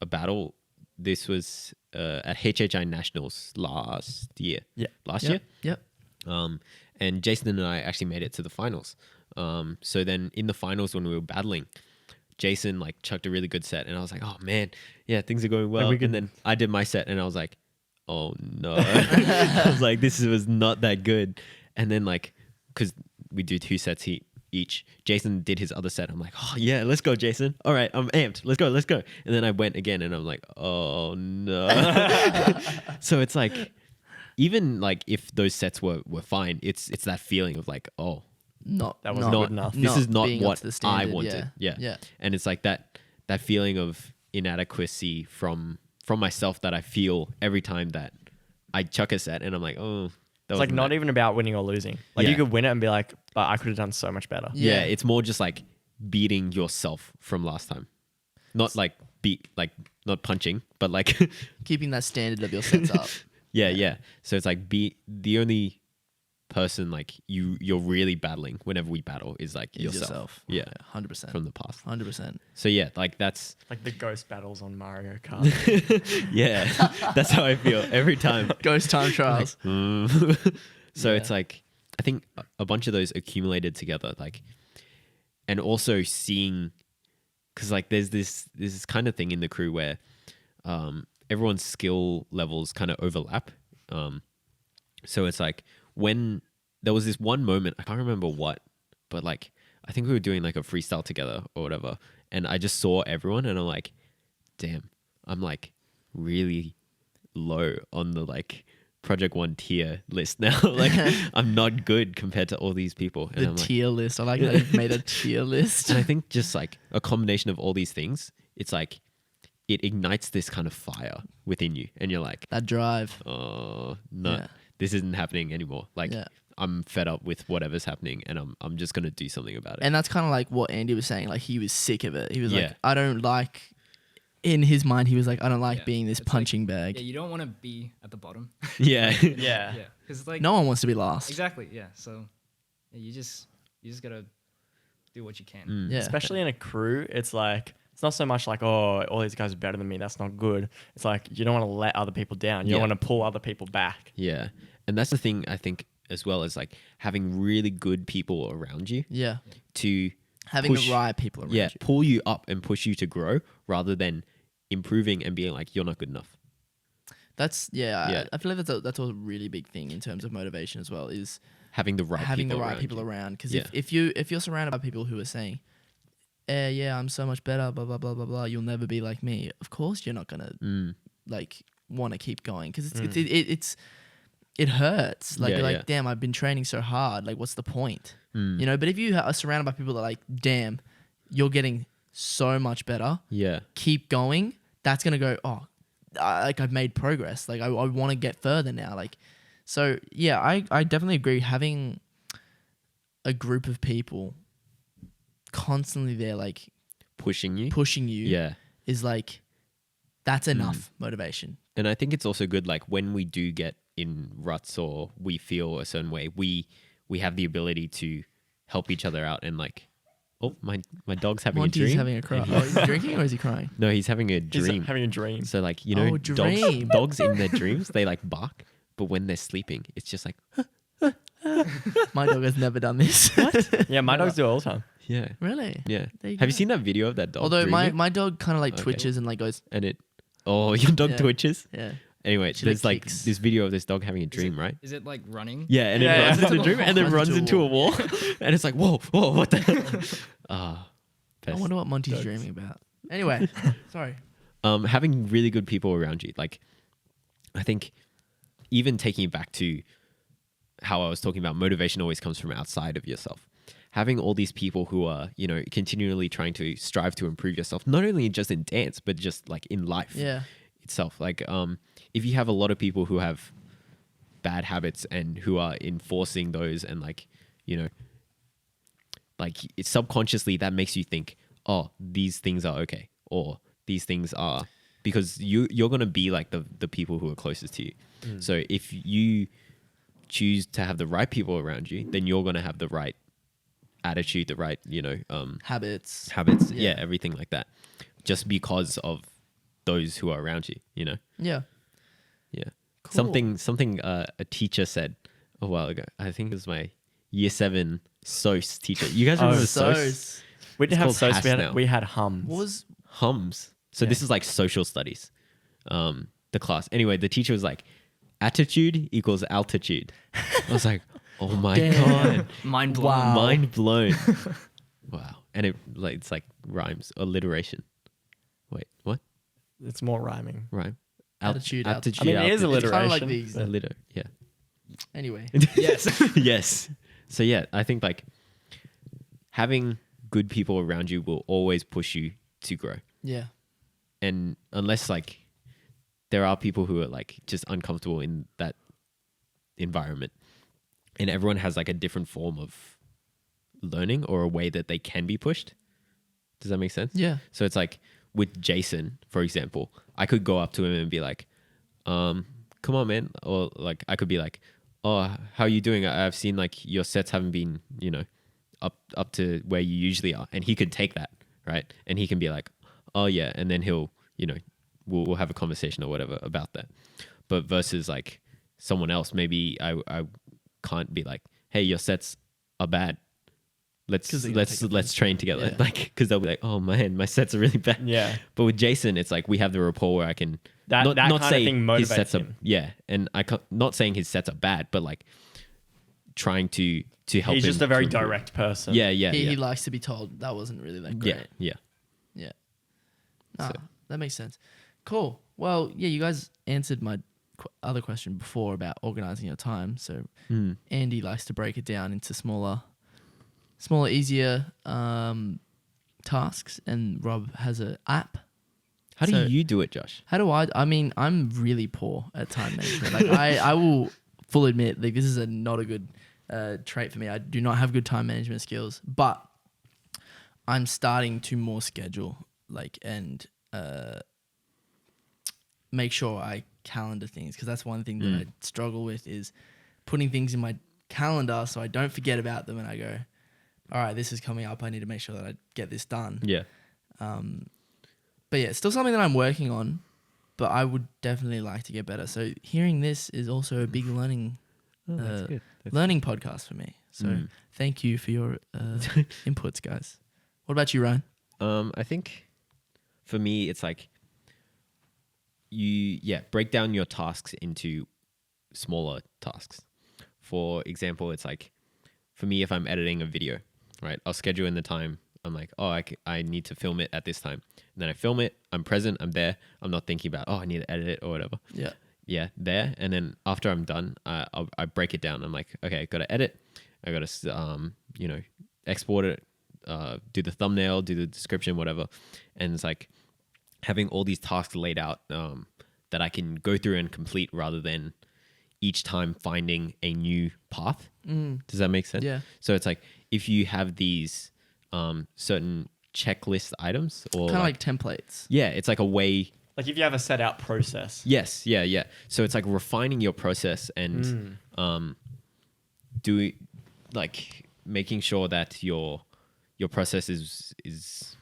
a battle. This was at HHI Nationals last year. Last year. Yep. And Jason and I actually made it to the finals. So then in the finals when we were battling, Jason like chucked a really good set and I was like, oh man, yeah, things are going well. And then I did my set and I was like, oh no. I was like, this was not that good. And then like, because we do 2 sets each, Jason did his other set. I'm like, oh yeah, let's go, Jason. All right, I'm amped. Let's go. And then I went again and I'm like, oh no. So it's like, even like if those sets were fine, it's that feeling of like, oh, that was not good enough. This is not what I standard, wanted. Yeah. And it's like that feeling of inadequacy from myself that I feel every time that I chuck a set and I'm like, oh, it's like not even about winning or losing. Like you could win it and be like, but I could have done so much better. Yeah, it's more just like beating yourself from last time. Not like not punching, but like keeping that standard of your sets up. Yeah. So it's like the only person like you're really battling whenever we battle is like yourself. Yeah, 100% from the past. 100%. So yeah, like that's like the ghost battles on Mario Kart. yeah, that's how I feel every time. Ghost time trials. So it's like I think a bunch of those accumulated together, like, and also seeing, because like there's this kind of thing in the crew where everyone's skill levels kind of overlap. So it's like when there was this one moment, I can't remember what, but like I think we were doing like a freestyle together or whatever, and I just saw everyone and I'm like, damn, I'm like really low on the like Project 1 tier list now. Like I'm not good compared to all these people. And The I'm tier list. I like how you've made a tier list. And I think just like a combination of all these things, it's like it ignites this kind of fire within you, and you're like, that drive. oh no, this isn't happening anymore. Like I'm fed up with whatever's happening, and I'm just gonna do something about it. And that's kind of like what Andy was saying. Like he was sick of it. He was like, I don't like. In his mind, he was like, I don't like being this punching bag. Yeah, you don't want to be at the bottom. Yeah. Because like no one wants to be last. Exactly. Yeah. So you just gotta do what you can. Yeah. Especially in a crew, it's like it's not so much like, oh, all these guys are better than me. That's not good. It's like you don't want to let other people down. You don't want to pull other people back. Yeah. And that's the thing I think as well, as like having really good people around you. Yeah. To having push, the right people around you. Pull you up and push you to grow rather than improving and being like, you're not good enough. That's I feel like that's a really big thing in terms of motivation as well, is having the right people around. Because if you're surrounded by people who are saying, I'm so much better, blah blah blah blah blah, you'll never be like me. Of course, you're not gonna like want to keep going, because it hurts. Like you're like, damn, I've been training so hard. Like, what's the point? You know. But if you are surrounded by people that are like, damn, you're getting so much better. Yeah, keep going. That's gonna go. Oh, like I've made progress. Like I want to get further now. Like, so yeah, I definitely agree. Having a group of people constantly there, like pushing you, is like, that's enough motivation. And I think it's also good, like when we do get in ruts or we feel a certain way, we have the ability to help each other out. And like, oh, my dog's having Monty's a dream. having a cry. Oh, is he drinking or is he crying? No, he's having a He's dream. having a dream. So like, you know, dream. dogs in their dreams, they like bark, but when they're sleeping, it's just like, My dog has never done this. Yeah, my dogs do it all the time. yeah, Really? yeah. There you Have you go. seen that video of that dog? Although dreaming? my dog kind of like Okay. twitches and like goes, And your dog Yeah. twitches. yeah. Anyway, She, there's like, like kicks. this video of this dog having a dream, right? Is it like running? Yeah, and Yeah, it runs yeah. into the dream and then Runs runs into into a a wall. And it's like, whoa, what the hell? I Best. wonder what Monty's Dogs. dreaming about. Anyway, sorry. Having really good people around you. Like, I think even taking it back to how I was talking about, motivation always comes from outside of yourself. Having all these people who are, you know, continually trying to strive to improve yourself, not only just in dance, but just like in life Yeah. itself. Like, if you have a lot of people who have bad habits and who are enforcing those and like, you know, like it's subconsciously that makes you think, oh, these things are okay, or these things are, because you're gonna be like the people who are closest to you. So if you choose to have the right people around you, then you're gonna have the right attitude, the right, you know, Habits. yeah, everything like that, just because of those who are around you, you know. Yeah. Yeah. Cool. Something a teacher said a while ago. I think it was my year 7 SOS teacher. You guys remember SOS? We didn't It's have called SOS, Hass now. we had hums. What was Hums. So Yeah. this is like social studies. The class. Anyway, the teacher was like, attitude equals altitude. I was like, oh my God. Mind blown. Wow. Mind blown. Wow. And it's like rhymes, alliteration. Wait, what? It's more rhyming. Rhyme? Attitude, Altitude. I mean, it is It's kind of like alliteration. these. Alliter. Yeah. Anyway. Yes. Yes. So yeah, I think like having good people around you will always push you to grow. Yeah. And unless like there are people who are like just uncomfortable in that environment, and everyone has like a different form of learning or a way that they can be pushed. Does that make sense? Yeah. So it's like with Jason, for example, I could go up to him and be like, come on, man. Or like, I could be like, oh, how are you doing? I've seen like your sets haven't been, you know, up to where you usually are. And he could take that, right? And he can be like, oh yeah. And then he'll, you know, we'll have a conversation or whatever about that. But versus like someone else, maybe I can't be like, hey, your sets are bad. 'Cause they're gonna take Let's train together. Yeah. Like, because they'll be like, oh man, my sets are really bad. Yeah. But with Jason, it's like we have the rapport where I can That kind of thing his motivates sets him. are and I can't, not saying his sets are bad, but like trying to help. He's him just a very to improve. direct person. Yeah, yeah, He yeah, likes to be told that wasn't really that great. yeah. Yeah. Nah, So- that makes sense. Cool. Well, yeah, you guys answered my other question before about organizing your time. So Andy likes to break it down into smaller, easier tasks, and Rob has an app. How do So- you do it, Josh? How do I? I mean, I'm really poor at time management. Like I will full admit, like this is not a good trait for me. I do not have good time management skills, but I'm starting to more schedule and make sure I calendar things, because that's one thing that I struggle with is putting things in my calendar so I don't forget about them and I go, all right, this is coming up. I need to make sure that I get this done. Yeah, But yeah, it's still something that I'm working on, but I would definitely like to get better. So hearing this is also a big learning that's good. learning podcast for me. So thank you for your inputs, guys. What about you, Ryan? I think for me, it's like you break down your tasks into smaller tasks. For example, it's like for me, if I'm editing a video, right, I'll schedule in the time. I'm like, oh, I need to film it at this time. And then I film it. I'm present. I'm there. I'm not thinking about, oh, I need to edit it or whatever. Yeah. Yeah, there. And then after I'm done, I break it down. I'm like, okay, I got to edit. I got to, you know, export it, do the thumbnail, do the description, whatever. And it's like having all these tasks laid out that I can go through and complete rather than each time finding a new path. Does that make sense? Yeah. So it's like if you have these certain checklist items or Kind of like templates. yeah, it's like a way Like if you have a set out process. Yes, yeah. So it's like refining your process and doing like making sure that your process is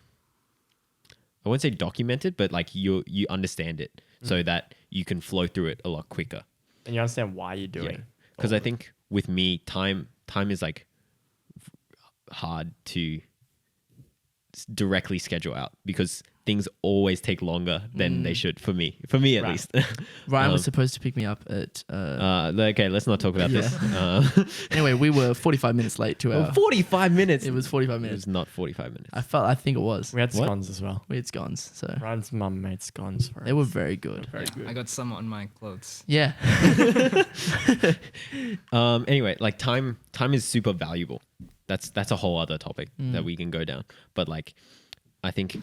I won't say documented, but like you understand it so that you can flow through it a lot quicker. And you understand why you're doing. Because I think with me, time is like hard to directly schedule out because things always take longer than they should for me at Right. least. Ryan was supposed to pick me up at. Okay, let's not talk about this. Anyway, we were 45 minutes late to our. 45 minutes. It was 45 It minutes. was not 45 minutes. I think it was. We had What? scones as well. We had scones, so Ryan's mum made scones for they us. were very good. Very good. I got some on my clothes. Yeah. Anyway, like time is super valuable. That's a whole other topic that we can go down. But like, I think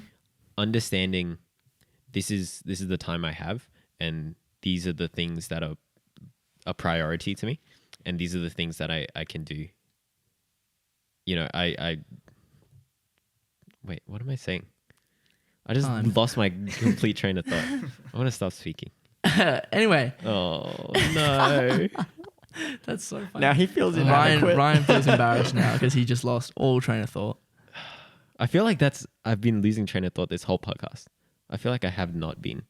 understanding this is the time I have, and these are the things that are a priority to me, and these are the things that I can do. You know, I wait. What am I saying? I just Time. lost my complete train of thought. I want to stop speaking. Anyway, Oh no. that's so funny. Now he feels inadequate. Ryan feels embarrassed now because he just lost all train of thought. I feel like I've been losing train of thought this whole podcast. I feel like I have not been.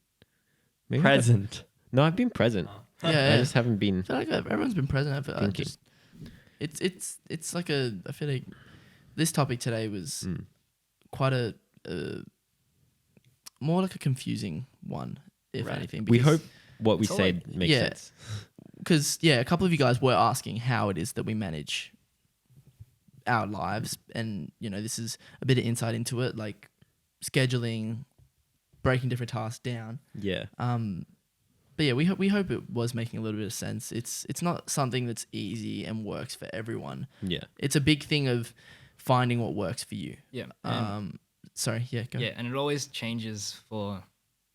Maybe Present. No, I've been present. Yeah, I just haven't been. I feel like everyone's been present. I Thinking. just, it's like a. I feel like this topic today was quite a more like a confusing one, if Right. anything. We because- hope what we It's all said like- makes yeah. sense. because a couple of you guys were asking how it is that we manage our lives, and this is a bit of insight into it, like scheduling, breaking different tasks down. Yeah. But yeah, we hope it was making a little bit of sense. It's not something that's easy and works for everyone. Yeah. It's a big thing of finding what works for you. Yeah. Sorry, yeah, go. Yeah, and it always changes for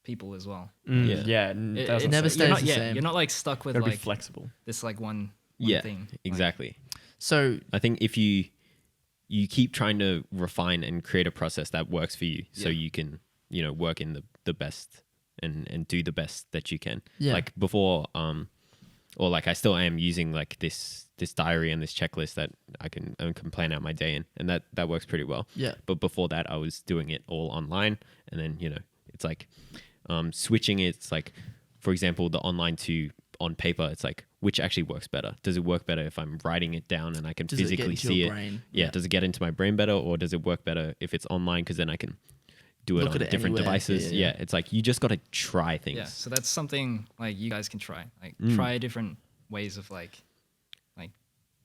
people as well. Yeah. Yeah. It never so you're stays the same. You're not like stuck with Gotta be like flexible. this like one Yeah. thing. Like, Exactly. So I think if you keep trying to refine and create a process that works for you, so Yeah. you can work in the best and do the best that you can. Yeah. Like before, or like I still am using like this diary and this checklist that I can plan out my day in, and that works pretty well. yeah, But before that, I was doing it all online, and then it's like switching. It's like, for example, the online to on paper. It's like which actually works better. Does it work better if I'm writing it down and I can does it get physically into see your it? brain? Yeah. Does it get into my brain better, or does it work better if it's online? Because then I can do it Look on at it different anywhere. devices. Yeah. Yeah. It's like you just got to try things. Yeah, so that's something like you guys can try. Like try different ways of like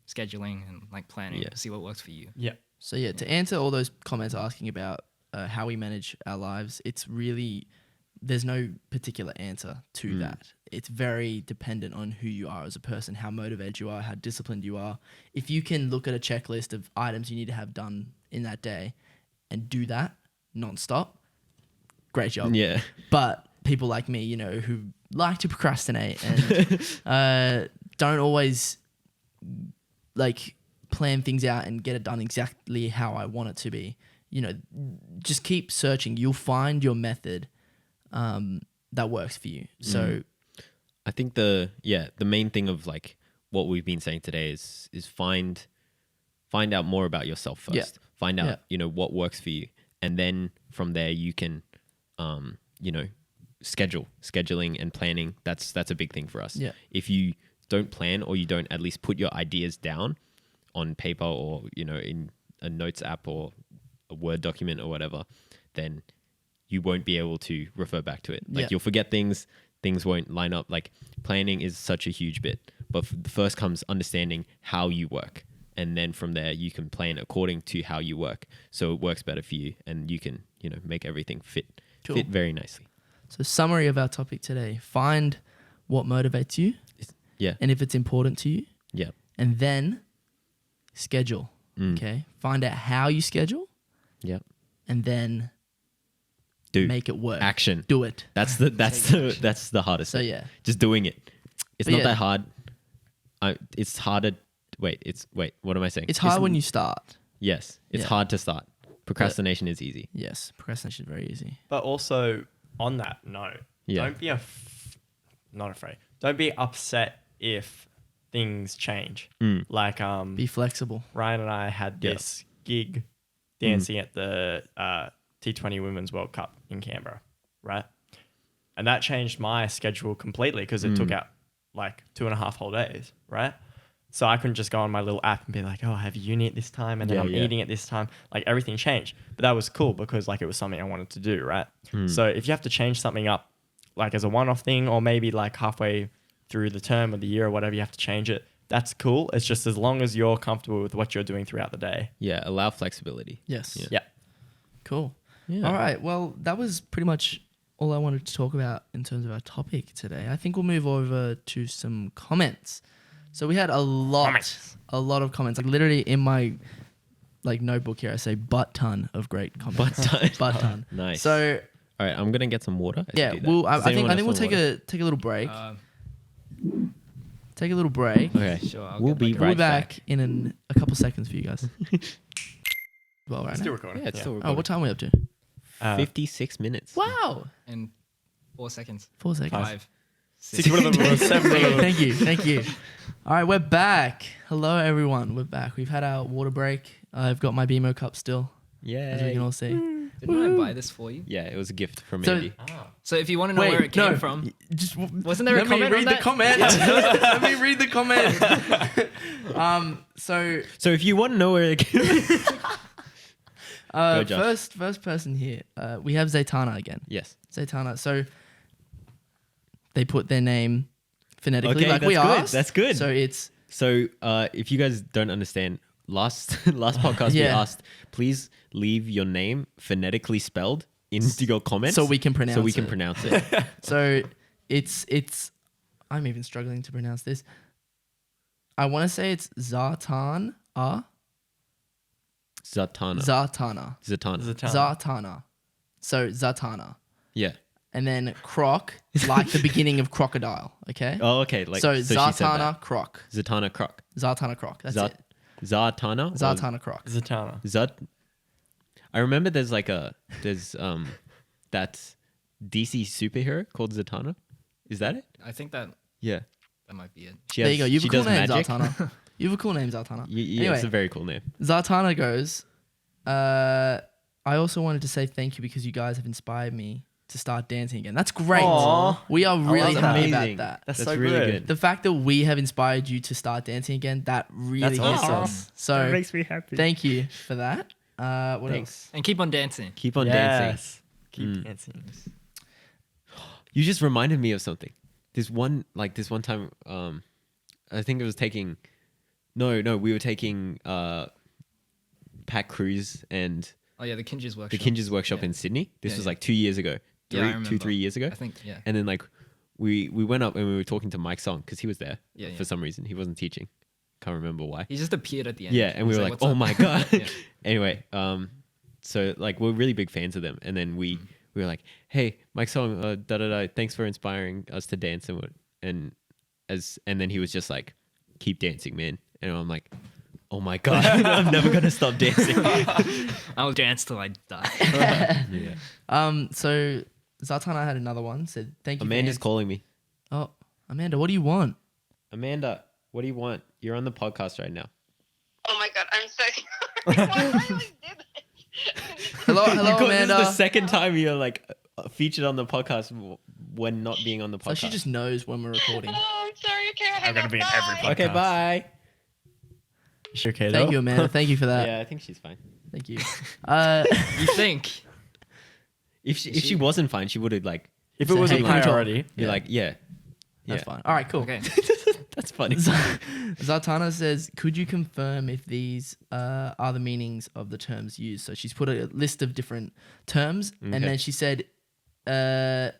scheduling and like planning Yeah. to see what works for you. Yeah. So yeah, to answer all those comments asking about how we manage our lives, it's really there's no particular answer to that. It's very dependent on who you are as a person, how motivated you are, how disciplined you are. If you can look at a checklist of items you need to have done in that day and do that nonstop, great job. Yeah. But people like me, who like to procrastinate and don't always like plan things out and get it done exactly how I want it to be, just keep searching. You'll find your method that works for you. So I think the main thing of like what we've been saying today is find out more about yourself first. Yeah. Find out what works for you, and then from there you can scheduling and planning. That's a big thing for us. Yeah. If you don't plan, or you don't at least put your ideas down on paper, or in a notes app or a Word document or whatever, then you won't be able to refer back to it. Like Yeah. you'll forget things won't line up. Like planning is such a huge bit, but first comes understanding how you work, and then from there you can plan according to how you work, so it works better for you, and you can make everything fit very nicely. So summary of our topic today: find what motivates you, Yeah. and if it's important to you, Yeah. and then schedule. Okay, find out how you schedule, Yeah. and then Do make it work. action. Do it. That's the hardest So thing. yeah, Just doing it. It's But not yeah. that hard. It's harder. Wait. What am I saying? it's hard when you start. Yes. It's Yeah. hard to start. Procrastination is easy. Yes, procrastination is very easy. But also, on that note, Yeah. don't be not afraid. Don't be upset if things change. Like Be flexible. Ryan and I had Yeah. this gig dancing at the T20 Women's World Cup in Canberra, right? And that changed my schedule completely because it took out like 2.5 whole days, right? So I couldn't just go on my little app and be like, oh, I have uni at this time and then I'm eating at this time. Like everything changed. But that was cool because like it was something I wanted to do, right? So if you have to change something up like as a one-off thing or maybe like halfway through the term or the year or whatever, you have to change it. That's cool. It's just as long as you're comfortable with what you're doing throughout the day. Yeah, allow flexibility. Yes. Yeah. Cool. Yeah. All right. Well, that was pretty much all I wanted to talk about in terms of our topic today. I think we'll move over to some comments. So we had a lot of comments. Like literally in my like notebook here, I say butt ton of great comments. Butt ton. Nice. So All right, I'm gonna get some water. as yeah, you do that. well, Does I anyone think we'll have some water? take a little break. Take a little break. Okay, Sure, I'll we'll get my be cup. We'll right be back in a couple seconds for you guys. Well, right Still now. recording. Yeah, it's still Oh, recording. what time are we up to? 56 minutes. Wow. In 4 seconds. 4 seconds. 5. 6 7 Thank you. All right, we're back. Hello, everyone. We're back. We've had our water break. I've got my BMO cup still, as we Yeah. can all see. Didn't I buy this for you? Yeah, it was a gift from So- Andy. So if you want to know where it came from, Just wasn't there a let me comment read on the that? comment. Let me read the comment. So So if you want to know where it Go, Josh. first person here, we have Zaytana again. Yes. Zaytana. So they put their name phonetically, Okay, like we that's good. asked. That's good. So it's So if you guys don't understand, last podcast we Yeah. asked, please leave your name phonetically spelled into your comments so we can pronounce so we can it. pronounce it. So it's I'm even struggling to pronounce this. I want to say it's Zartan. Zatana. Zartana. Zatana. Zartana. So Zartana. Yeah. And then croc is like the beginning of crocodile. Okay. Oh, okay. Like so she said that. Zartana croc. Zatana Croc. Zartana croc. That's Zat- it. Zartana. or Zartana croc. Zatanna. Zat. I remember there's that DC superhero called Zatanna. Is that it? I think that Yeah. might be it. There you go. You have she a cool does name, magic. Zartana. You have a cool name, Zartana. Yeah, Anyway. it's a very cool name. Zartana goes, I also wanted to say thank you because you guys have inspired me to start dancing again. That's great. Aw. We are really That's happy amazing. about that. That's That's so really good. good. The fact that we have inspired you to start dancing again, that really That's hits awesome. us. So me happy. thank you for that. What Thanks. else? And keep on dancing. Keep on dancing. Yes. Keep dancing. You just reminded me of something. This one time, I think it was taking. No, we were taking Pack Cruise and Oh yeah, the Kinj's workshop. the Kinj's workshop Yeah. in Sydney. This Yeah, was yeah. like 2 years ago. Yeah, I remember. 3 years ago. I think yeah. And then like we went up and we were talking to Mike Song because he was there Yeah, for yeah. some reason. He wasn't teaching. Can't remember why. He just appeared at the end. Yeah, and we He's were like, "What's "Oh up?" my god!" Yeah. Anyway, so like we're really big fans of them, and then we were like, "Hey, Mike Song, da da da, thanks for inspiring us to dance," and then he was just like, "Keep dancing, man," and I'm like, "Oh my god, I'm never gonna stop dancing." I'll dance till I die. Yeah. So Zartana had another one. Said thank you. Amanda's for calling me. Oh, Amanda, what do you want? Amanda, what do you want? You're on the podcast right now. Oh my god, I'm so sorry. Why do I always do that? Hello, This Amanda. is the second time you're like featured on the podcast when not being on the So podcast. she just knows when we're recording. Oh, I'm sorry. Okay, I I'm gonna hang be in up. every Bye. podcast. Okay, bye. Is she okay Thank though? you, Amanda. Thank you for that. Yeah, I think she's fine. Thank you. You think? If she wasn't fine, she would have like If it was Hey, a can you talk? priority. be like, yeah, That's yeah. fine. All right, cool. Okay. That's funny. Zartana says, could you confirm if these are the meanings of the terms used? So she's put a list of different terms, and Okay. then she said,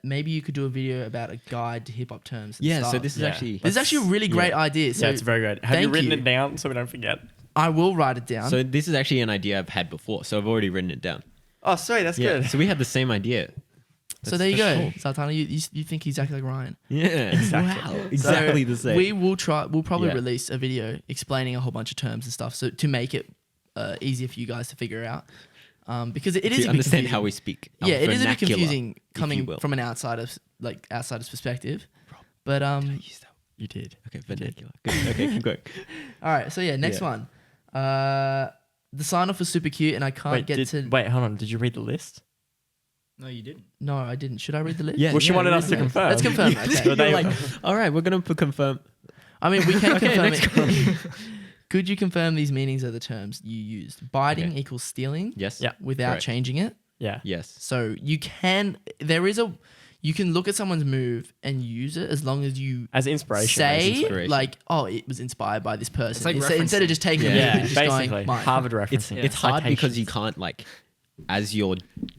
maybe you could do a video about a guide to hip hop terms. and Yeah, so stuff. this is Yeah. actually This is actually a really great idea. So Yeah, it's very good. Have you thank written you. it down so we don't forget? I will write it down. so this is actually an idea I've had before, so I've already written it down. Oh, sorry, that's Yeah, good. so we had the same idea. So there you go, that's Zartana. You think exactly like Ryan? Yeah, Exactly. Wow, exactly So the same. We will try. We'll probably Yeah. release a video explaining a whole bunch of terms and stuff, so to make it easier for you guys to figure out. because it Do is you a bit understand how confusing. we speak? Yeah, Our it is a bit vernacular, confusing if you coming will. from an outsider's perspective. But Use that. You did. Okay, vernacular. Good. Okay, keep going. all right, so yeah, next Yeah. one. The sign off was super cute, and I can't Wait, hold on. Did you read the list? No, you didn't. No, I didn't. Should I read the list? Yeah, Well, she wanted us to okay. confirm. Let's confirm. So Okay. they- You're like, all right, we're gonna confirm. I mean, we can Okay, confirm next it. Could you confirm these meanings of the terms you used? Biting Okay. equals stealing Yes. Yeah. without Correct. changing it. Yeah. Yes. So you can look at someone's move and use it as long as you As inspiration. say inspiration. like, oh, it was inspired by this person. It's like Instead of just taking Yeah. it Yeah, and just basically. going, mine. Harvard It's referencing. it's hard because you Citations. can't like, as you're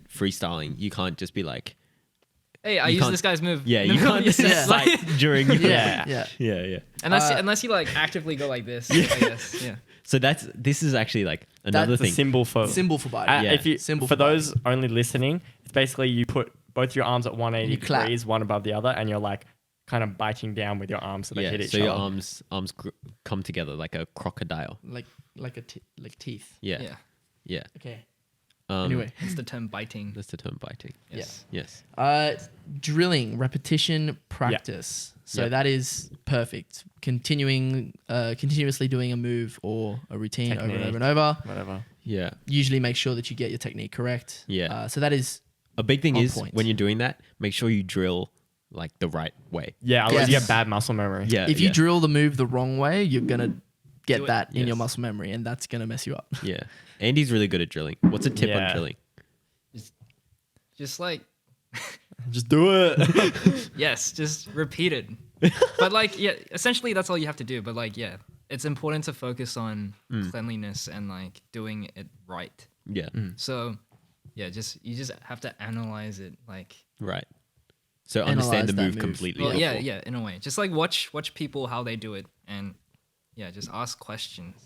freestyling, you can't just be like, Hey, I You use can't- this guy's move. yeah, in the you middle can't of your just set. cite during. Your, Yeah, yeah. yeah. Unless you like actively go like this. I guess. Yeah. So this is actually like another It's a thing. symbol for. Symbol for biting. Yeah. If you, Symbol for for biting. those only listening, it's basically you put both your arms at 180 You clap. degrees, one above the other, and you're like kind of biting down with your arms so they Yeah. hit each So other. your arms come together like a crocodile. like teeth. Yeah. Yeah. Yeah. Okay. Um, Anyway, It's the term biting. that's the term biting. Yes. Yes. drilling, repetition, practice. So Yep. that is perfect. Continuously doing a move or a routine over and Technique. over and over. Whatever. Yeah. Usually make sure that you get your technique correct. Yeah. So that is A big thing On is point. when you're doing that, make sure you drill like the right way. Yeah, otherwise you Yes. have bad muscle memory. Yeah. if you yeah. drill the move the wrong way, you're gonna get Do it. that in your Yes. muscle memory, and that's gonna mess you up. Yeah. Andy's really good at drilling. What's a tip Yeah. on drilling? Just like Just do it. yes, just repeat it. But like yeah, essentially that's all you have to do. But like yeah, it's important to focus on cleanliness and like doing it right. Yeah. So yeah, you just have to analyze it like Right. So Analyze understand the that move move. completely. well, yeah, before. yeah, in a way. Just like watch people how they do it and yeah, just ask questions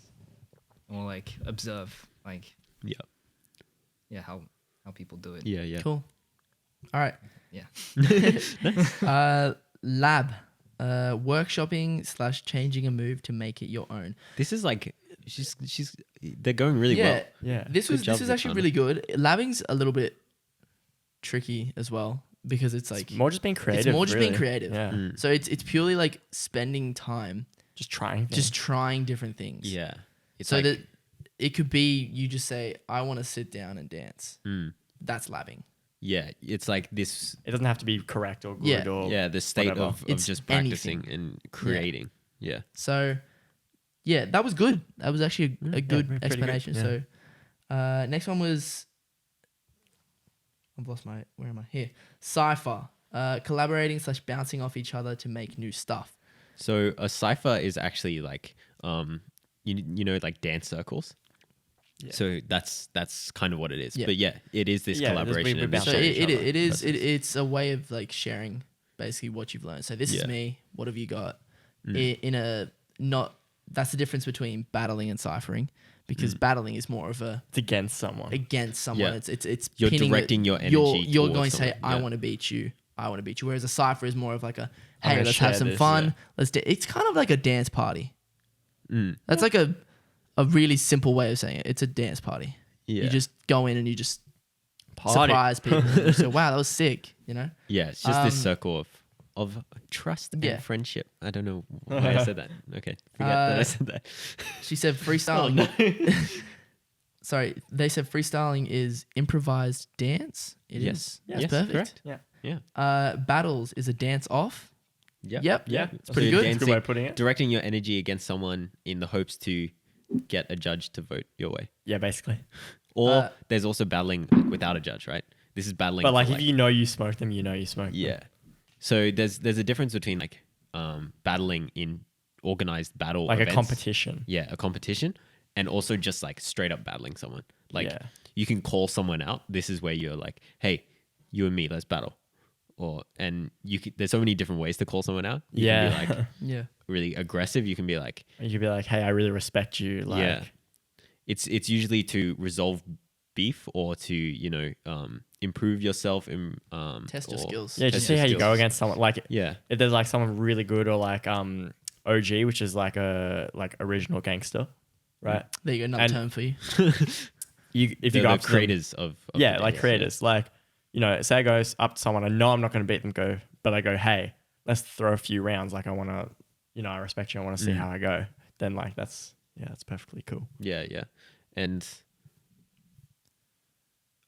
or like observe like Yeah. yeah, how people do it. Yeah. Yeah. Cool. All right. Yeah. Lab. Workshopping / changing a move to make it your own. This is like they're going really well. Yeah. This was job, actually Luciano. really good. Labbing's a little bit tricky as well because it's like More just being creative. more just being really. creative. Yeah. So it's purely like spending time Just trying. just trying different things. Yeah. It's So like, that it could be you just say I want to sit down and dance. mm, That's labbing. yeah, it's like this. It doesn't have to be correct or good Yeah. or Yeah, the state whatever. of It's just anything. practicing and creating. Yeah. So yeah, that was good. That was actually a good pretty good, explanation. yeah. So next one was I've lost my where am I? Here. Cypher. Collaborating / bouncing off each other to make new stuff. So a cipher is actually like you know like dance circles. Yeah. So that's kind of what it is. Yeah. But yeah, it is this Yeah, collaboration. we and this bounce So off sharing. each other. it's a way of like sharing basically what you've learned. So this Yeah. is me. What have you got? In a not that's the difference between battling and ciphering because battling is more of a It's against someone. against someone. Yeah. It's You're pinning directing your You're energy you're towards going to say someone, I yeah. want to beat you. I want to beat you. Whereas a cipher is more of like a I'm hey, gonna let's have share some this, fun. yeah. Let's do. It's kind of like a dance party. Mm. That's like a really simple way of saying it. It's a dance party. Yeah. You just go in and you just Party. surprise people. You say, wow, that was sick. You know. Yeah, it's just this Um, circle of trust yeah. and friendship. I don't know why I said that. Okay, forget that I said that. She said freestyling. Sorry, they said freestyling is improvised dance. It is. Yes. That's Yes, perfect. correct. Yeah. Yeah. Battles is a dance off. Yep. Yep. Yeah. It's pretty you're good. That's a good way of putting it. Directing your energy against someone in the hopes to get a judge to vote your way. Yeah, basically. Or there's also battling like, without a judge, right? This is battling. But like for, if you know you smoke them, you know you smoke them. yeah. So there's a difference between like battling in organized battle Like events. a competition. Yeah, a competition, and also just like straight up battling someone. Like Yeah. you can call someone out. This is where you're like, hey, you and me, let's battle. And there's so many different ways to call someone out. You Yeah. can be like Yeah. really aggressive. You can be like, You could be like, hey, I really respect you. Like, yeah. It's usually to resolve beef or to improve yourself and Test your skills. Yeah, test just see your how you go skills. against someone. Like, Yeah. if there's like someone really good or like OG, which is like a original gangster, right? There you go. Another And- term for you. if you go the up to them- creators of yeah, the like dance, creators, like, you know, say I go up to someone, I know I'm not going to beat them, but I go, hey, let's throw a few rounds. Like I want to, you know, I respect you. I want to see how I go. Then like that's perfectly cool. Yeah, and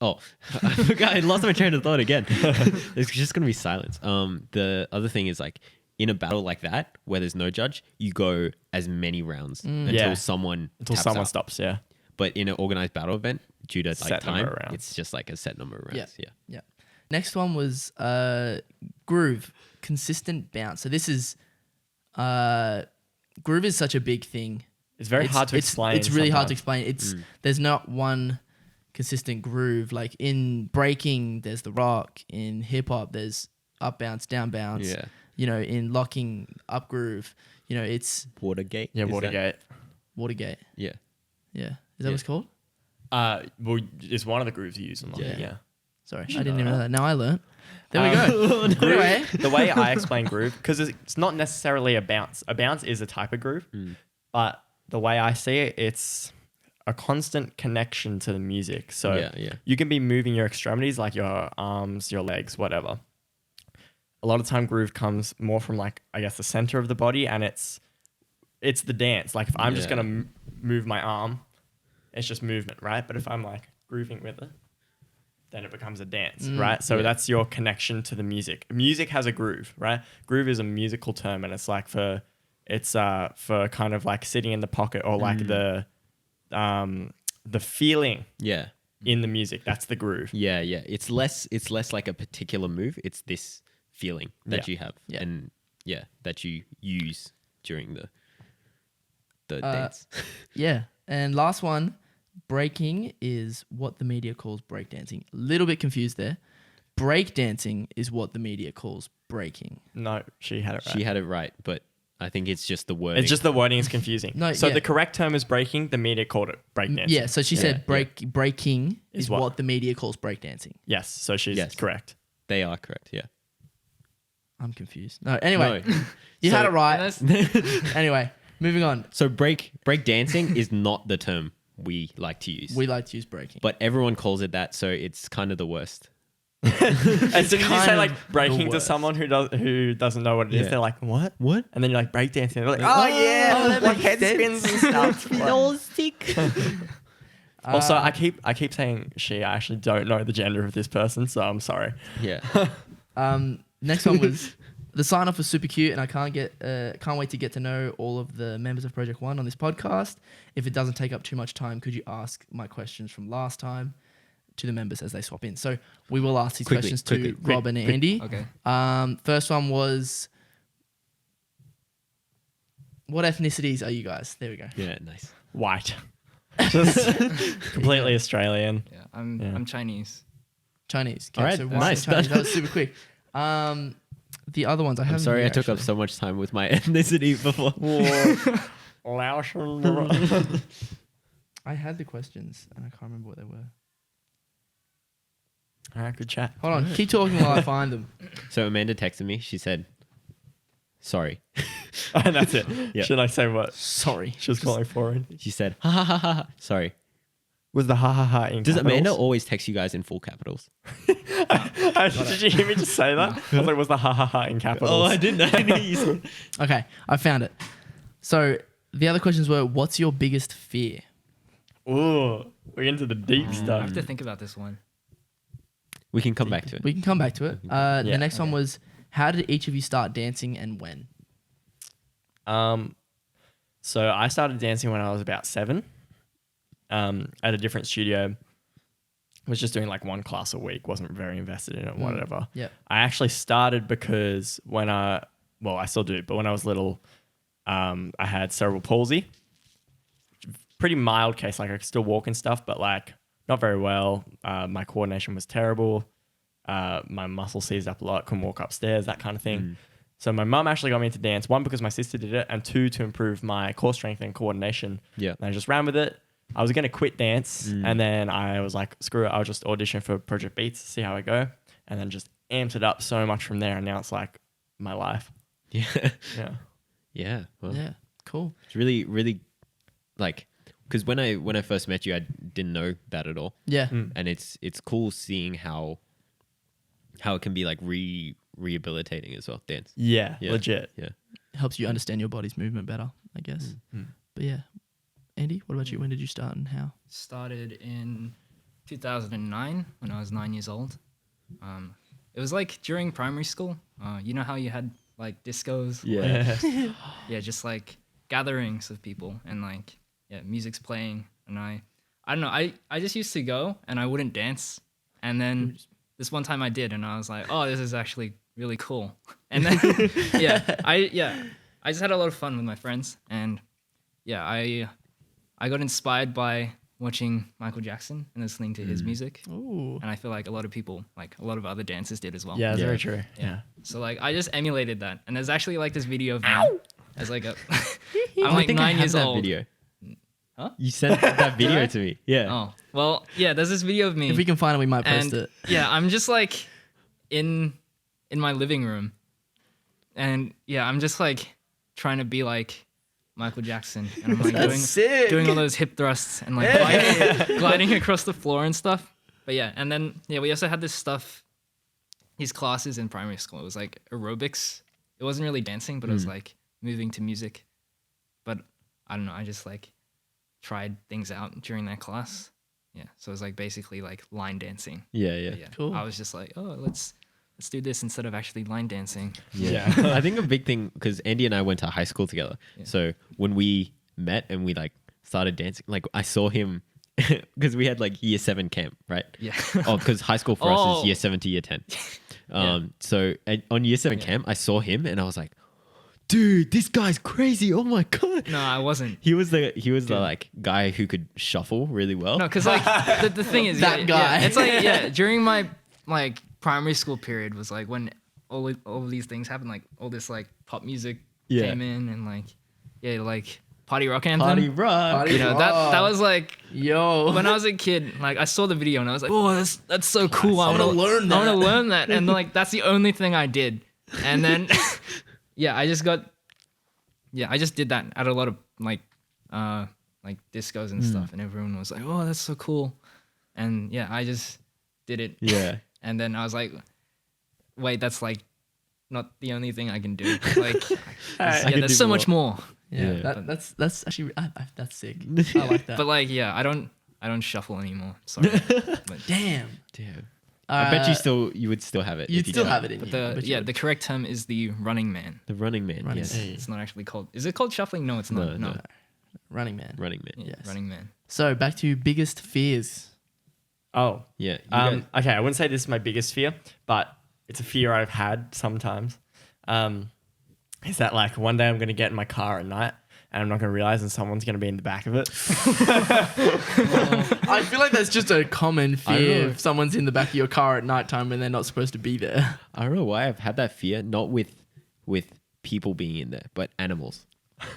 oh, I forgot. I lost my train of thought again. It's just gonna be silence. The other thing is like in a battle like that where there's no judge, you go as many rounds until Yeah. someone taps someone out. stops. Yeah. But in an organized battle event, due to like Set number time, of rounds. it's just like a set number of rounds. Yeah. Yeah. Next one was groove, consistent bounce. So this is groove is such a big thing. It's very hard to explain. It's really hard to sometimes. explain. There's not one consistent groove. Like in breaking, there's the rock. In hip hop, there's up bounce, down bounce. Yeah. You know, in locking, up groove. You know, it's Watergate. Yeah, is that- Watergate. Watergate. Yeah. Yeah. Is that what it's called? Well, it's one of the grooves you use in London. Yeah. Yeah. Sorry, I didn't even know that. Now I learned. There we go. Anyway, The way I explain groove, because it's not necessarily a bounce. A bounce is a type of groove, but the way I see it, it's a constant connection to the music. So Yeah. you can be moving your extremities, like your arms, your legs, whatever. A lot of time groove comes more from like, I guess, the center of the body, and it's the dance. Like if I'm just Yeah. gonna move my arm, it's just movement, right? But if I'm like grooving with it, then it becomes a dance, right? So that's your connection to the music. Music has a groove, right? Groove is a musical term, and it's like for kind of like sitting in the pocket, or like the feeling Yeah. in the music. That's the groove. Yeah. It's less like a particular move. It's this feeling that Yeah. you have, Yeah. and that you use during the dance. yeah. And last one, breaking is what the media calls breakdancing. A little bit confused there. Breakdancing is what the media calls breaking. No, she had it right. She had it right, but I think it's just the wording. It's just the wording is confusing. No, So yeah. the correct term is breaking. The media called it breakdancing. Yeah, so she said breaking is Is what? what? the media calls breakdancing. Yes. So she's Yes. correct. They are correct. Yeah. I'm confused. No, anyway, No. you had So- it right. Anyway, moving on. So break dancing is not the term we like to use, We like to use breaking. but everyone calls it that, so it's kind of the worst. And so did you kind say of like the breaking to worst. someone who doesn't know what it is? Yeah. They're like, what? What? And then you're like breakdancing. They're like, oh yeah, like head spins and stuff. Also, I keep saying she. I actually don't know the gender of this person, so I'm sorry. Yeah. Next one was the sign off was super cute, and I can't wait to get to know all of the members of Project One on this podcast. If it doesn't take up too much time, could you ask my questions from last time to the members as they swap in? So we will ask these Quickly, questions quickly, to Rob and Andy. Okay. First one was, what ethnicities are you guys? There we go. Yeah. Nice. White, just completely Australian. Yeah, I'm Chinese. Chinese. All right, so white nice. and Chinese. That was super quick. The other ones I have. I'm sorry I took up so much time with my ethnicity before. I had the questions and I can't remember what they were. All right, good chat. Hold on, keep talking while I find them. So Amanda texted me. She said, "Sorry." And that's it. Yeah. Should I say what? Sorry. She was calling forward. She said, "Ha ha ha ha." Sorry. Was the ha ha ha in Does capitals? Amanda always text you guys in full capitals? Did you hear me just say that? I was like, was the ha ha ha in capitals? Oh, I didn't. I didn't use it. Okay, I found it. So the other questions were, what's your biggest fear? Ooh, we're into the deep I stuff. have to think about this one. We can come back to it. We can come back to it. The Yeah, next one was, how did each of you start dancing and when? So I started dancing when I was about 7. At a different studio. Was just doing like one class a week. Wasn't very invested in it. Whatever. Yep. I actually started because I still do, but when I was little, I had cerebral palsy. Pretty mild case. Like I could still walk and stuff, but like not very well. My coordination was terrible. My muscle seized up a lot. Couldn't walk upstairs. That kind of thing. So my mum actually got me into dance. 1, because my sister did it, and 2, to improve my core strength and coordination. Yeah. And I just ran with it. I was going to quit dance, and then I was like, screw it. I'll just audition for Project Beats, see how I go. And then just amped it up so much from there. And now it's like my life. Yeah. Yeah. Yeah. Well, Yeah, cool. it's really, really like because when I first met you, I didn't know that at all. Yeah. And it's cool seeing how it can be like rehabilitating as well. Dance. Yeah, Yeah. legit. Yeah. Helps you understand your body's movement better, I guess. But yeah, Andy, what about you? When did you start and how? Started in 2009 when I was 9 years old. It was like during primary school. You know how you had like discos? Yeah. Yeah, just like gatherings of people and like music's playing and I don't know, I just used to go and I wouldn't dance, and then this one time I did and I was like, oh, this is actually really cool. And then I just had a lot of fun with my friends, and I got inspired by watching Michael Jackson and listening to his music. Ooh. And I feel like a lot of people, like a lot of other dancers did as well. Yeah, that's Yeah. very true. Yeah. So like I just emulated that, and there's actually like this video of me as like a I'm I like think I 9 have years that old. video. Huh? You sent that video to me. Yeah. Oh well, yeah. There's this video of me, If we can find it, we might post and it. yeah, I'm just like in my living room, and I'm just like trying to be like Michael Jackson, and I'm like sick. doing all those hip thrusts and like gliding across the floor and stuff. But yeah, and then we also had this stuff. His classes in primary school, it was like aerobics. It wasn't really dancing, but it was like moving to music. But I don't know, I just like tried things out during that class. Yeah, so it was like basically like line dancing. Yeah. But yeah, Cool. I was just like, oh, let's do this instead of actually line dancing. Yeah. I think a big thing, because Andy and I went to high school together. Yeah. So when we met and we like started dancing, like I saw him because we had like year 7 camp, right? Yeah. Oh, because high school for us Oh. is year 7 to year 10. Yeah. So on year 7 camp, I saw him and I was like, dude, this guy's crazy. Oh my God. No, I wasn't. He was the like guy who could shuffle really well. No, because like the thing is That guy. it's like during my like primary school period was like when all of these things happened, like all this like pop music Yeah. came in and like like Party Rock Anthem. Party rock. You know, that was like Yo. when I was a kid, like I saw the video and I was like, oh, that's so cool. I wanna want to learn I want that. to learn that. And like that's the only thing I did. And then I just did that at a lot of like discos and stuff, and everyone was like, oh, that's so cool. And I just did it. Yeah. And then I was like, wait, that's like not the only thing I can do. Like can do there's so much more. Yeah, Yeah. that's actually that's sick. I like that. But like I don't shuffle anymore. Sorry. But Damn. Damn. I bet you would still have it. You'd if you still tried. have it in you. I bet you would. the correct term is the running man. The running man. Running Yes. man. It's not actually called. Is it called shuffling? No, it's not. No. No. Running man. Running man. Yeah, Yes. running man. So back to biggest fears. Oh. Yeah. You guys- Okay, I wouldn't say this is my biggest fear, but it's a fear I've had sometimes. Is that like one day I'm going to get in my car at night and I'm not going to realize and someone's going to be in the back of it. I feel like that's just a common I don't fear know. if someone's in the back of your car at nighttime when they're not supposed to be there. I don't know why I've had that fear, not with people being in there, but animals.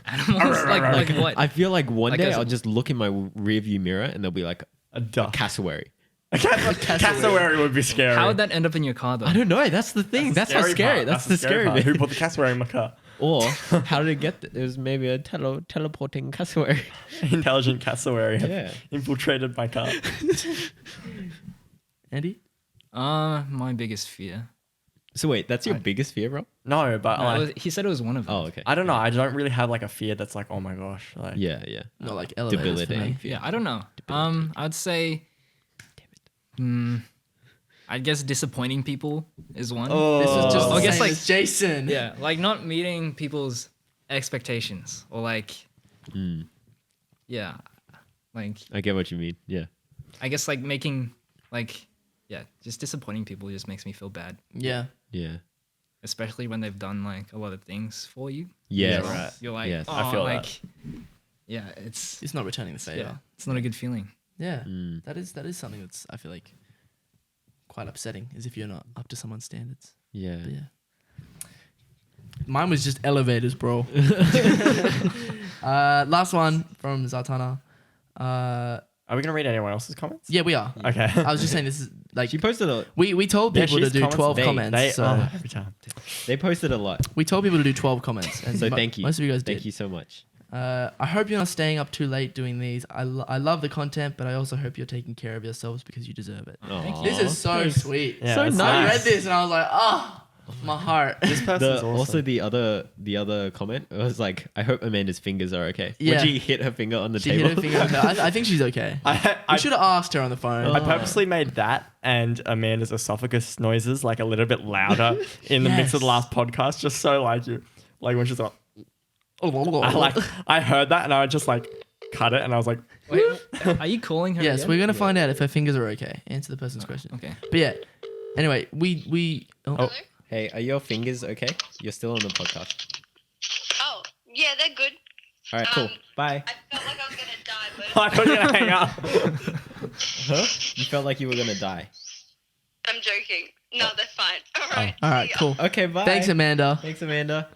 Animals like what? I feel like one Like day as a- I'll just look in my rear view mirror and there'll be like A duck. cassowary. Cassowary would be scary. How would that end up in your car though? I don't know. That's the thing. That's how scary. part. That's the scary part. bit. Who put the cassowary in my car? Or how did it get there? It was maybe a teleporting cassowary. Intelligent cassowary Yeah. infiltrated my car. Andy? My biggest fear. So wait, that's your biggest fear, bro? No, but No, like, he said it was one of them. Oh, okay. I don't know. I don't really have like a fear that's like, oh my gosh. Like, Yeah. Not like elevators for Debilitating me. fear. Yeah, I don't know. I'd say, I guess disappointing people is one. This is just I the guess same like as Jason. yeah, like not meeting people's expectations or like, yeah, like I get what you mean. Yeah. I guess like making like just disappointing people just makes me feel bad, Yeah. Yeah. especially when they've done like a lot of things for you. Yes. Yeah, right. You're like, Yes. oh, I feel like, that. yeah, it's It's not returning the favor. it's not a good feeling. Yeah. That is something that's I feel like quite upsetting, is if you're not up to someone's standards. Yeah. But yeah. Mine was just elevators, bro. Last one from Zartana. Are we gonna read anyone else's comments? Yeah, we are. Okay. I was just saying this is like She posted a. we told Yeah, people to she's do 12 They- comments. so every time. They posted a lot. we told people to do 12 comments. And So thank you. Most of you guys Thank did. you so much. I hope you're not staying up too late doing these. I love the content, but I also hope you're taking care of yourselves because you deserve it. Thank you. This is so sweet. Yeah, So that's nice. I read this and I was like, my heart. This person's awesome. Also, the other comment was like, I hope Amanda's fingers are okay. Yeah. Would she hit her finger on the She table? hit her finger. I think she's okay. I We should have asked her on the phone. I purposely made that and Amanda's esophagus noises like a little bit louder in the mix of the Yes. last podcast, just so like when she's like, I heard that and I just like cut it and I was like, Wait, are you calling her? Yes, again? we're gonna find out if her fingers are okay. Answer the person's question. Okay. But yeah. Anyway, we. Hello? Hey, are your fingers okay? You're still on the podcast. Oh, yeah, they're good. All right, cool. Bye. I felt like I was going to die, but I thought you were gonna hang up. Huh? You felt like you were gonna die. I'm joking. No, they're fine. All right. All right, see ya. cool. Okay, bye. Thanks, Amanda. Thanks, Amanda.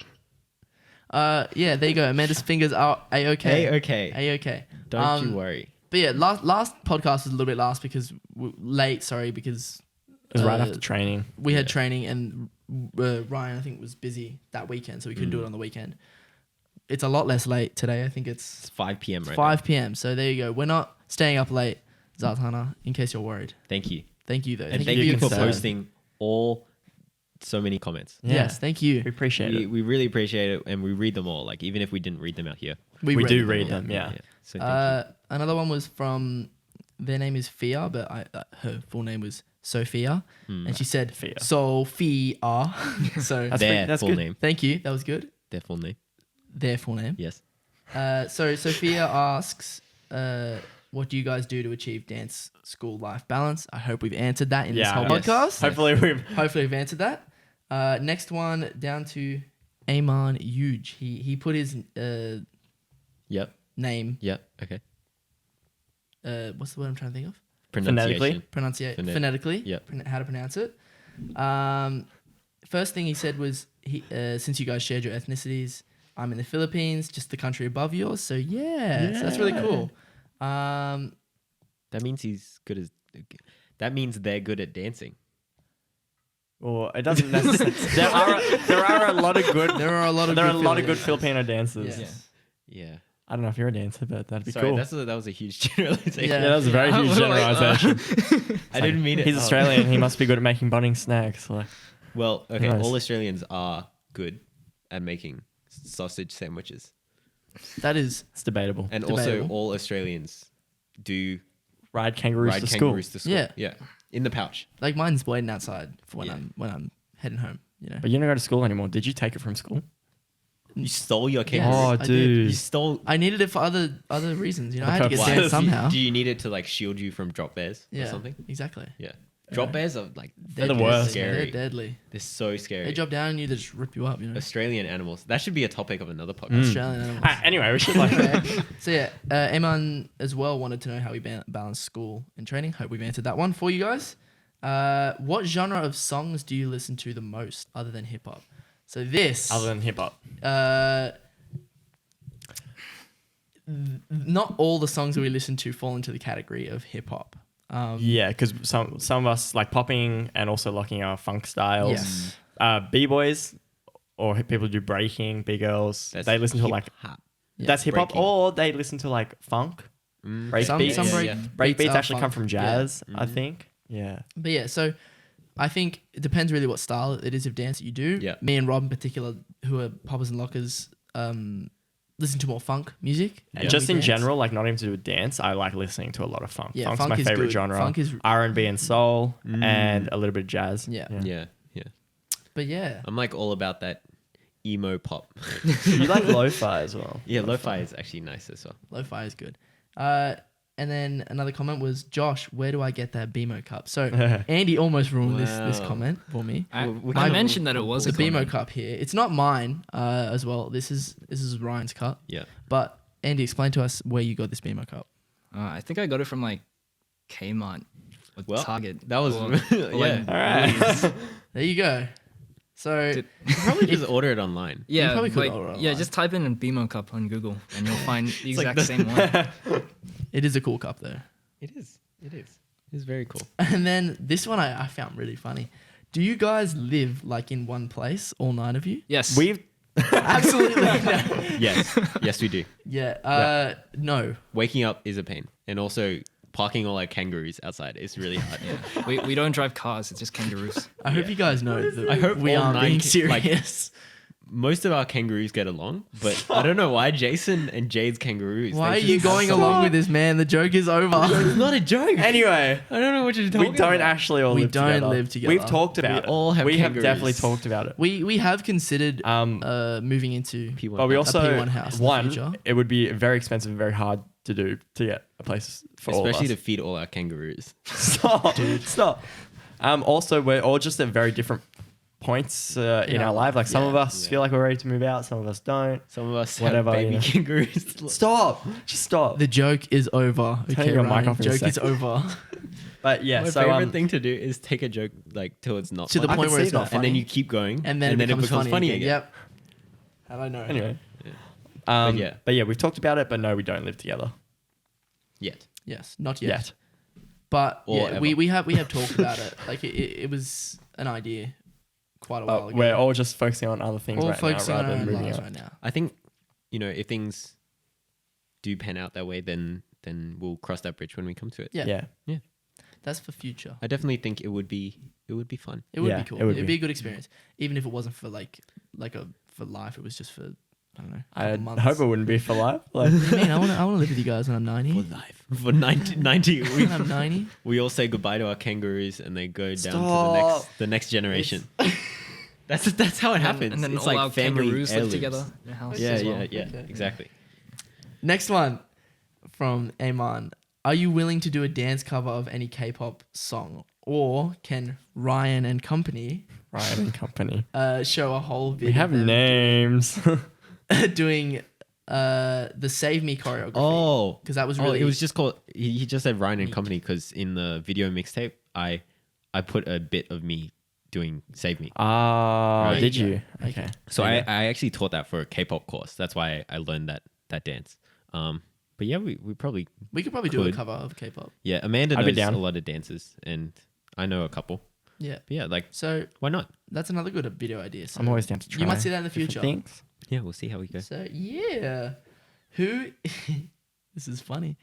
Yeah, there you go. Amanda's fingers are a-okay. Hey, okay. A-okay. Don't you worry. But yeah, last podcast was a little bit late because It was right Uh, after training. we had training and Ryan I think was busy that weekend, so we couldn't do it on the weekend. It's a lot less late today. I think it's It's 5 p.m. right 5 p.m. So there you go. We're not staying up late, Zartana, in case you're worried. now. Thank you. Thank you though. And thank you you for for concern. posting so many comments. Yes, thank you. We appreciate We, it. we really appreciate it, and we read them all. Like, even if we didn't read them out here. We do read all. them, yeah. So thank Another one was from, their name is Fia, but her full name was Sophia, and she said Fia. Sophia. So That's Their that's full good. name. thank you. That was good. Their full name. Their full name. Yes. So Sophia asks, what do you guys do to achieve dance school life balance? I hope we've answered that in this whole Yes. podcast. Hopefully we've Hopefully we've answered that. Next one down to Amon Huge. He put his Yep. name. Yep. Okay. What's the word I'm trying to think of? Pronunciation. Pronunciation. Phonet- Phonetically. Yep. How to pronounce it. First thing he said was, since you guys shared your ethnicities, I'm in the Philippines, just the country above yours. So yeah. So that's really cool. That means he's good as. That means they're good at dancing. Well, it doesn't necessarily. there are a lot of good. There are a lot of There are a good lot of good Filipinos. Filipino dancers. Yes. Yeah. I don't know if you're a dancer, but that'd be Sorry, cool. that was a huge generalization. Yeah. Yeah, that was a very huge Like, generalization. I didn't mean it. He's Oh. Australian. He must be good at making budding snacks. Like, Well, okay, Nice. all Australians are good at making sausage sandwiches. That is it's debatable. And Debatable. also all Australians do Ride kangaroos ride to school. kangaroos to school. Yeah. Yeah. In the pouch. like mine's waiting outside for when Yeah. I'm heading home. You know. But you don't go to school anymore. Did you take it from school? You stole your Yes, kangaroo. Oh, I did. dude. You stole I needed it for other reasons. You know, I had to get Why? dance somehow. Do you need it to like shield you from drop bears Yeah. or something? Exactly. Yeah. Drop bears are like They're the worst. Scary. They're deadly. They're so scary. They drop down on you, they just rip you up. You know. Australian animals. That should be a topic of another podcast. Australian animals. Ah, anyway, we should like. So yeah, Eman as well wanted to know how we balance school and training. Hope we've answered that one for you guys. What genre of songs do you listen to the most other than hip hop? So this, Other than hip hop. not all the songs that we listen to fall into the category of hip hop. Yeah, because some of us like popping and also locking our funk styles. Yes. B-boys or people who do breaking, B-girls, That's they listen to like hip-hop. Yeah, that's hip hop, breaking. or they listen to like funk. Break Some beats. break, yeah. Break beats are actually come funk. from Yeah. jazz, I think. Yeah. But yeah, so I think it depends really what style it is of dance that you do. Yeah. Me and Rob in particular, who are poppers and lockers, listen to more funk music. And when just we in dance. general, like not even to do with dance, I like listening to a lot of funk. Yeah, Funk's funk my is favorite good. genre. Funk is- R&B and soul and a little bit of jazz. Yeah. Yeah. Yeah. But yeah, I'm like all about that emo pop. You like lo-fi as well. Yeah, lo-fi is actually nice as well. lo-fi is good. And then another comment was, Josh, where do I get that BMO cup? So Andy almost ruined this Wow. comment for me. I, We I can- mentioned that it was The a BMO comment. cup here. It's not mine as well. This is Ryan's cup. Yeah. But Andy, explain to us where you got this BMO cup. I think I got it from like Kmart or Well, Target. that was or, yeah. or, like, All right. There you go. So Did- You probably just order it online. yeah, probably could like, order it yeah, online. just type in a BMO cup on Google and you'll find the like exact same one. it is a cool cup though. It is. It is. It's very cool. And then this one I found really funny. Do you guys live like in one place, all 9 of you? Yes. We've Absolutely no. Yes, we do. Yeah. No. Waking up is a pain, and also parking all our kangaroos outside is really hard. We don't drive cars. It's just kangaroos. I hope you guys know that I hope we all are being 9 serious. Most of our kangaroos get along, but I don't know why Jason and Jade's kangaroos. Why are they you just going have along with this, man? The joke is over. It's not a joke. Anyway, I don't know what you're we talking don't about. actually all We live don't together. live together. We've talked about it. all have we have kangaroos. definitely talked about it. We have considered Um, moving into P1 But we house. also P1 house in the future. one, it would be very expensive and very hard to do to get a place for especially all to of us. feed all our kangaroos. Stop, dude, stop. Also, we're all just at very different points in our life. Like some of us feel like we're ready to move out, some of us don't. Some of us Whatever, have baby you know. kangaroos. Stop, just stop. The joke is over. Turn Okay, your mic Ryan, off in a joke is sec. over. But yeah, My so favorite thing to do is take a joke like till it's not To the funny. point where see it's not that. funny. and then you keep going, and then it becomes funny again. Yep. How do I know? anyway. But yeah. But yeah, we've talked about it, but no, we don't live together Yet. Yes, not yet. yet. But Or yeah, ever. we have talked about it. Like it was an idea quite a while ago. We're all just focusing on other things all right focusing now on rather our than own moving lives out. right now. I think, if things do pan out that way, then we'll cross that bridge when we come to it. Yeah. Yeah. That's for future. I definitely think it would be fun. It would Yeah, be cool. it would It'd be. be a good experience, even if it wasn't for for life. It was just for I don't know. I couple months. hope it wouldn't be for life. Like, What do you mean? I want to live with you guys when I'm 90. Life for 90 When I'm 90. we all say goodbye to our kangaroos and they go down to Stop. the next generation. That's how it happens. And then it's all like our family kangaroos live heirlooms. together in a house Yeah, as well. yeah, Okay. exactly. Next one from Amon. Are you willing to do a dance cover of any K-pop song, or can Ryan and company Ryan and company. show a whole video? We have of them names. doing the Save Me choreography. Oh, because that was really. it was just called. He just said Ryan and Company because in the video mixtape, I put a bit of me doing Save Me. Ah, Right. did you? Okay. Okay. So I actually taught that for a K-pop course. That's why I learned that dance. But yeah, we probably We could probably do a could. cover of K-pop. Amanda I'd be knows down. a lot of dances, and I know a couple. Yeah. But yeah, like So why not? that's another good video idea. So I'm always down to try. You might see that in the different future. Things. Yeah, we'll see how we go. So yeah, who? This is funny.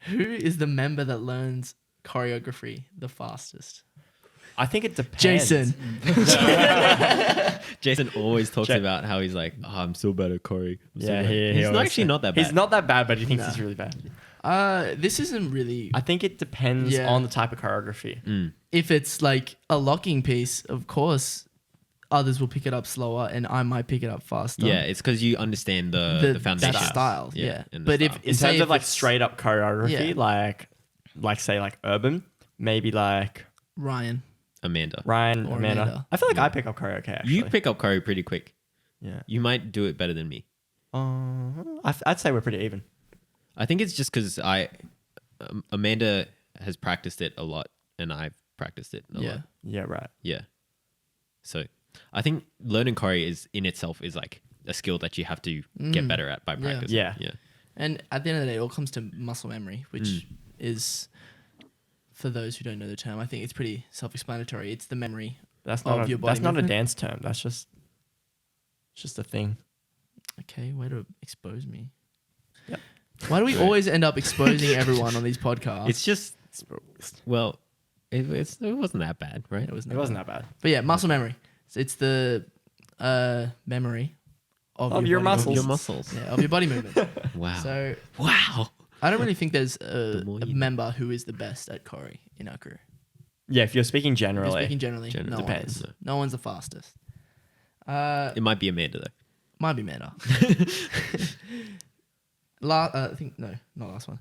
Who is the member that learns choreography the fastest? I think it depends. Jason. Jason always talks Ja- about how he's like, oh, I'm so bad at choreo. I'm so Yeah, bad." he he's always actually says- not that bad. He's not that bad, but he thinks Nah. he's really bad. This isn't really. I think it depends Yeah. on the type of choreography. If it's like a locking piece, of course, others will pick it up slower, and I might pick it up faster. Yeah, it's because you understand the foundation that style. Yeah, and the but if style. In say terms if of like it's straight up choreography, Yeah. like say like urban, maybe like Ryan, Amanda, Ryan, Or Amanda. Amanda. I feel like I pick up choreo okay, actually. you pick up choreo pretty quick. Yeah. You might do it better than me. I'd say we're pretty even. I think it's just because Amanda has practiced it a lot, and I've practiced it a yeah, lot. Yeah, right. Yeah. So I think learning choreo is in itself is like a skill that you have to get better at by practice. Yeah. Yeah. and at the end of the day, it all comes to muscle memory, which is, for those who don't know the term, I think it's pretty self-explanatory. It's the memory. That's Of not your a, body that's not a movement? dance term. That's just it's just a thing. Okay, way to expose me. Yep. Why do we always end up exposing everyone on these podcasts? It's just, well, it wasn't that bad, right? It wasn't It wasn't that bad. But yeah, muscle memory. So it's the memory of your body muscles. Your movements. muscles. Yeah, of your body movement. Wow. So Wow. I don't really think there's a more you know. member who is the best at choreo in our crew. Yeah, if you're speaking If you're generally. speaking generally, Generally. no Depends. one is. No one's the fastest. It might be Amanda though. Might be Meta. I think no, not last one.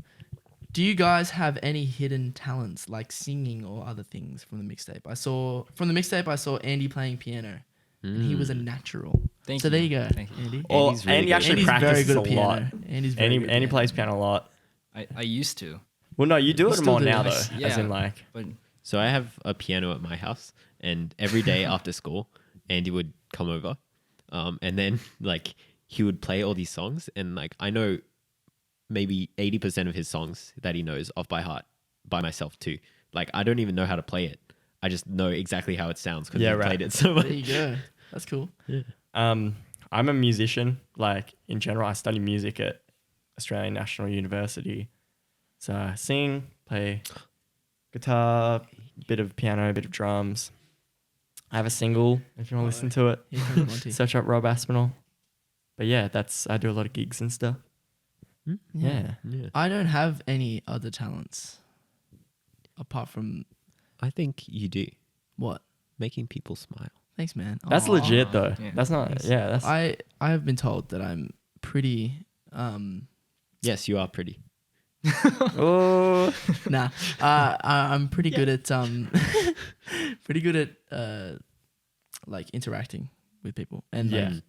Do you guys have any hidden talents like singing or other things from the mixtape? I saw Andy playing piano, and he was a natural. Thank so you. there you go, Thank you. Andy. Or Andy's really Andy good. actually Andy's very practices good a at piano. lot. Andy's very good at Andy piano. plays piano a lot. I used to, Well, no, you do You it still more do. now though. Yeah. As in like, but So I have a piano at my house, and every day after school, Andy would come over, and then like he would play all these songs, and like I know maybe 80% of his songs that he knows off by heart by myself too. Like I don't even know how to play it. I just know exactly how it sounds because Yeah, he right. played it so much. There you go. That's cool. I I'm a musician. Like in general, I study music at Australian National University. So I sing, play guitar, bit of piano, bit of drums. I have a single if you want to listen to it. Here comes Monty. Search up Rob Aspinall. But yeah, I do a lot of gigs and stuff. Yeah. I don't have any other talents apart from I think you do. what? Making people smile. Thanks, man. That's Aw. legit though. Yeah. That's not. Thanks. Yeah, that's. I have been told that I'm pretty. Yes, you are pretty. Oh. Nah, I'm pretty good at pretty good at like interacting with people and Yeah. like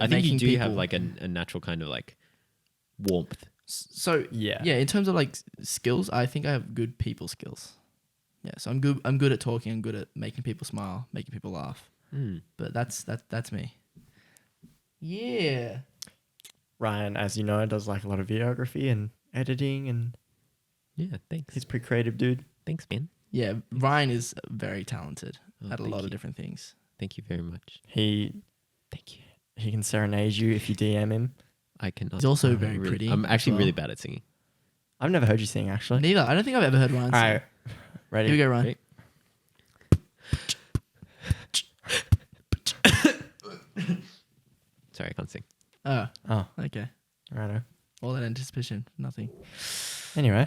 I think you making do have people- like a natural kind of like warmth. So Yeah. yeah, in terms of like skills, I think I have good people skills. Yeah, so I'm good at talking. I'm good at making people smile, making people laugh. But that's me. Yeah. Ryan, as you know, does like a lot of videography and editing, and Yeah, thanks. he's a pretty creative dude. Thanks, man. Yeah, Ryan is very talented Oh, at a thank lot of you. different things. Thank you very much. Thank you. He can serenade you if you DM him. I cannot. He's also I'm very really- pretty I'm as actually really well. bad at singing. I've never heard you sing actually. Neither. I don't think I've ever heard Ryan All sing. right, ready? Here we go, Ryan. Ready? Sorry, I can't sing. Oh, Oh, okay. righto. All that anticipation, nothing. Anyway,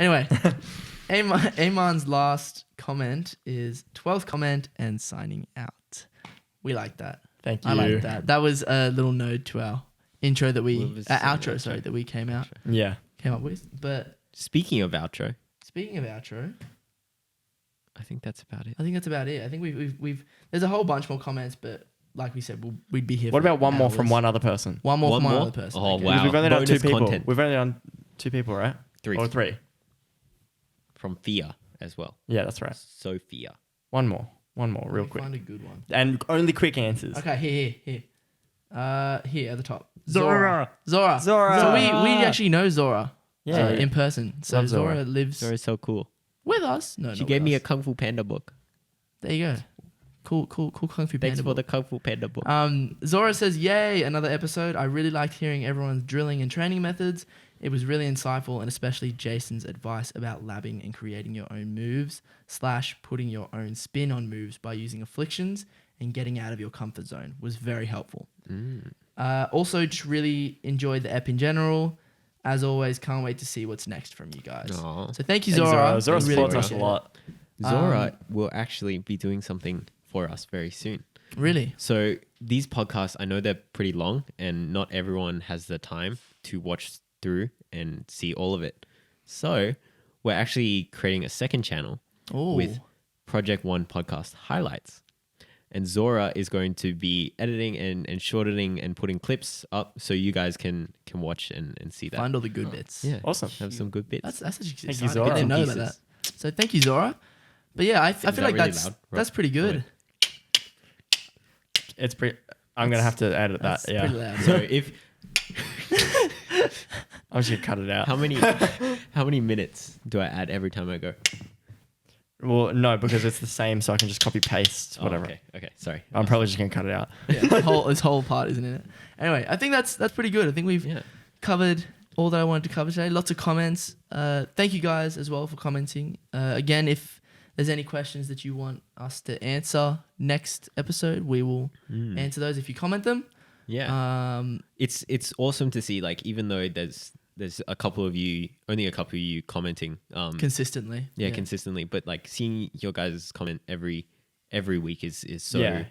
Anyway, Amon's last comment is 12th comment and signing out. We like that. thank you. I like that. That was a little node to our intro that What was outro, the sorry, outro? that we came up with. But Speaking of outro, speaking of outro, I think that's about it. I think that's about it. I think we've there's a whole bunch more comments, but like we said, we'd be here. What for about one more hours. from one other person? One more One from one more? other person. Oh, okay. wow. Because we've only done two Bonus people. content. We've only done two people, right? Three. Or three. From Fia as well. Yeah, that's right. Sophia. One more, real Let me quick, Find a good one. and only quick answers. Okay, here. Here at the top. Zora. Zora. Zora. So we actually know Zora. Yeah. In person. So Love Zora Zora. lives Zora's so cool. with us. No, She not gave with me a us. Kung Fu Panda book. There you go. Cool Kung Fu Thanks Panda for the book. Kung Fu Panda book. Zora says, "Yay, another episode. I really liked hearing everyone's drilling and training methods. It was really insightful, and especially Jason's advice about labbing and creating your own moves / putting your own spin on moves by using afflictions and getting out of your comfort zone was very helpful. Also, just really enjoyed the ep in general. As always, can't wait to see what's next from you guys. Aw. So thank you, Thanks, Zora. Zora We really supports us a appreciate it. lot. Zora will actually be doing something for us very soon. Really? So these podcasts, I know they're pretty long and not everyone has the time to watch through and see all of it. So we're actually creating a second channel Oh, with Project One podcast highlights. And Zora is going to be editing and shortening and putting clips up so you guys can watch and see that. find all the good bits. Yeah. Awesome. Have some good bits. That's actually Thank you, exciting. Zora. I didn't know Pieces. about that. So thank you, Zora. But yeah, I feel that like really that's loud, Rob? that's pretty good. It's pretty. I'm gonna have to edit that. That's Yeah, pretty loud. So if I'm just gonna cut it out. how many minutes do I add every time I go? Well, no, because it's the same, so I can just copy paste Oh, whatever. okay. Sorry. I'm probably just gonna cut it out. Yeah, this whole part isn't in it. Anyway, I think that's pretty good. I think we've Yeah. covered all that I wanted to cover today. Lots of comments. Thank you guys as well for commenting. Again, if there's any questions that you want us to answer next episode, we will answer those if you comment them. Yeah. It's awesome to see, like, even though there's only a couple of you commenting Consistently. consistently, but like seeing your guys' comment every week is so Yeah.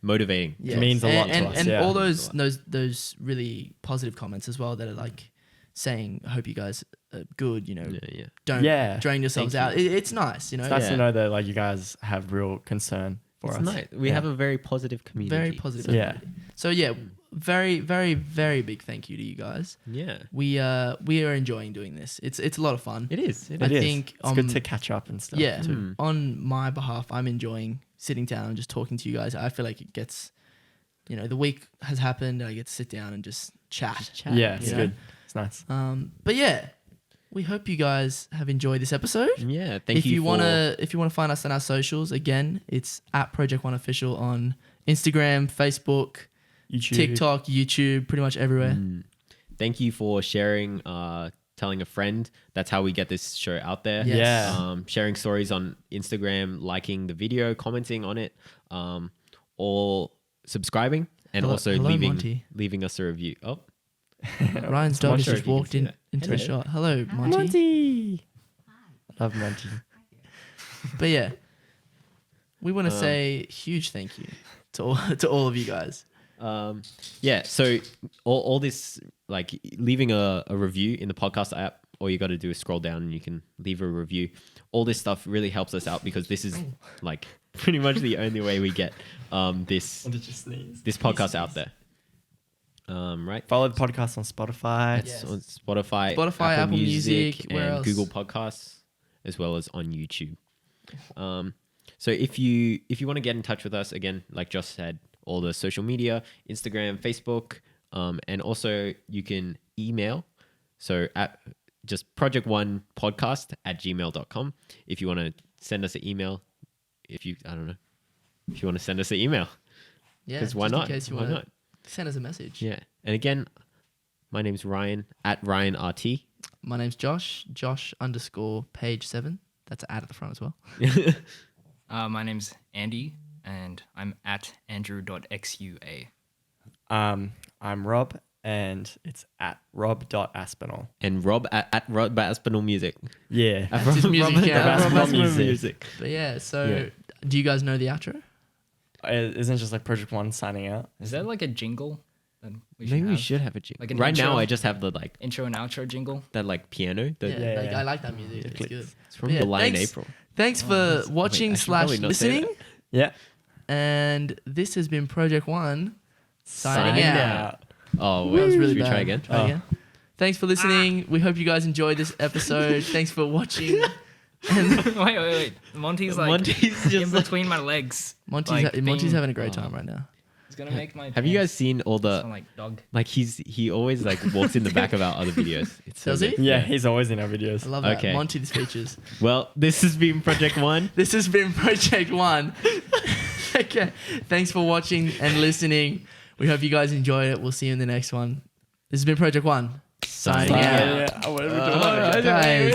motivating. Yeah. It means a lot to and, us, And yeah. all those really positive comments as well that are like saying, I hope you guys are good, Yeah. don't Yeah. drain yourselves Thank out. It's nice, It's nice Yeah. to know that like you guys have real concern for It's us. nice. We Yeah. have a very positive community. Very positive. Yeah. community. So yeah, very, very, very big thank you to you guys. Yeah. We are enjoying doing this. It's a lot of fun. It is. It I is. think, it's good to catch up and stuff. Yeah. too. On my behalf, I'm enjoying sitting down and just talking to you guys. I feel like it gets, the week has happened. I get to sit down and just chat. Yeah, it's you know? good. It's nice. But yeah, we hope you guys have enjoyed this episode. Yeah. Thank if you. you wanna find us on our socials, again, it's at Project One Official on Instagram, Facebook, YouTube. TikTok, YouTube, pretty much everywhere. Thank you for sharing, telling a friend. That's how we get this show out there. Yes. Yeah. Sharing stories on Instagram, liking the video, commenting on it, or subscribing, and also hello, Monty. leaving us a review. Oh, Ryan's dog has sure just if you can walked see in that. into the Hello. shot. Hello, Monty. Monty. Love Monty. But yeah, we want to say huge thank you to all of you guys. yeah. So all this, like leaving a review in the podcast app, all you got to do is scroll down and you can leave a review. All this stuff really helps us out because this is like pretty much the only way we get this Did you sneeze? this podcast out there. Right. Follow the podcast on Spotify. It's on Spotify, Apple Music, where and else? Google Podcasts, as well as on YouTube. So if you want to get in touch with us, again, like Josh said, all the social media, Instagram, Facebook, and also you can email. So at just project1podcast@gmail.com if you want to send us an email. If you want to send us an email, Yeah, because why just not? In case you Why want not? to send us a message. Yeah. And again, my name's Ryan at RyanRT. My name's Josh. Josh_page7. That's an ad at the front as well. My name's Andy, and I'm at andrew.xua. I'm Rob, and it's at rob.aspinall. And Rob at Rob Aspinall Music. Yeah. At That's his music Rob account. Aspinall Aspinall Music. But yeah, so Yeah. do you guys know the outro? Isn't it just like Project One signing out? Is that like a jingle? That Maybe we have? should have a jingle. Like an right now, intro? I just have the like Intro and outro jingle. that like piano. The, Yeah, Yeah, like, yeah. I like that music. It's good. It's from Yeah, The Lion thanks. April. Thanks for watching I should probably / not say listening. that. Yeah. And this has been Project One signing Signing out. Oh, That was should really we bad. try again? Try again. Thanks for listening. We hope you guys enjoyed this episode. Thanks for watching. And wait. Monty's like Monty's in just like, between my legs. Monty's, like, Monty's being- having a great time right now. He's gonna make my. have you guys pants seen all the smell like dog? like he always like walks in the back of our other videos. It's so Does he? good. Yeah, he's always in our videos. I love that. Okay. Monty the speeches. Well, this has been Project One. This has been Project One. Okay. Thanks for watching and listening. We hope you guys enjoyed it. We'll see you in the next one. This has been Project One. Signing out. Yeah. What are we doing? Guys.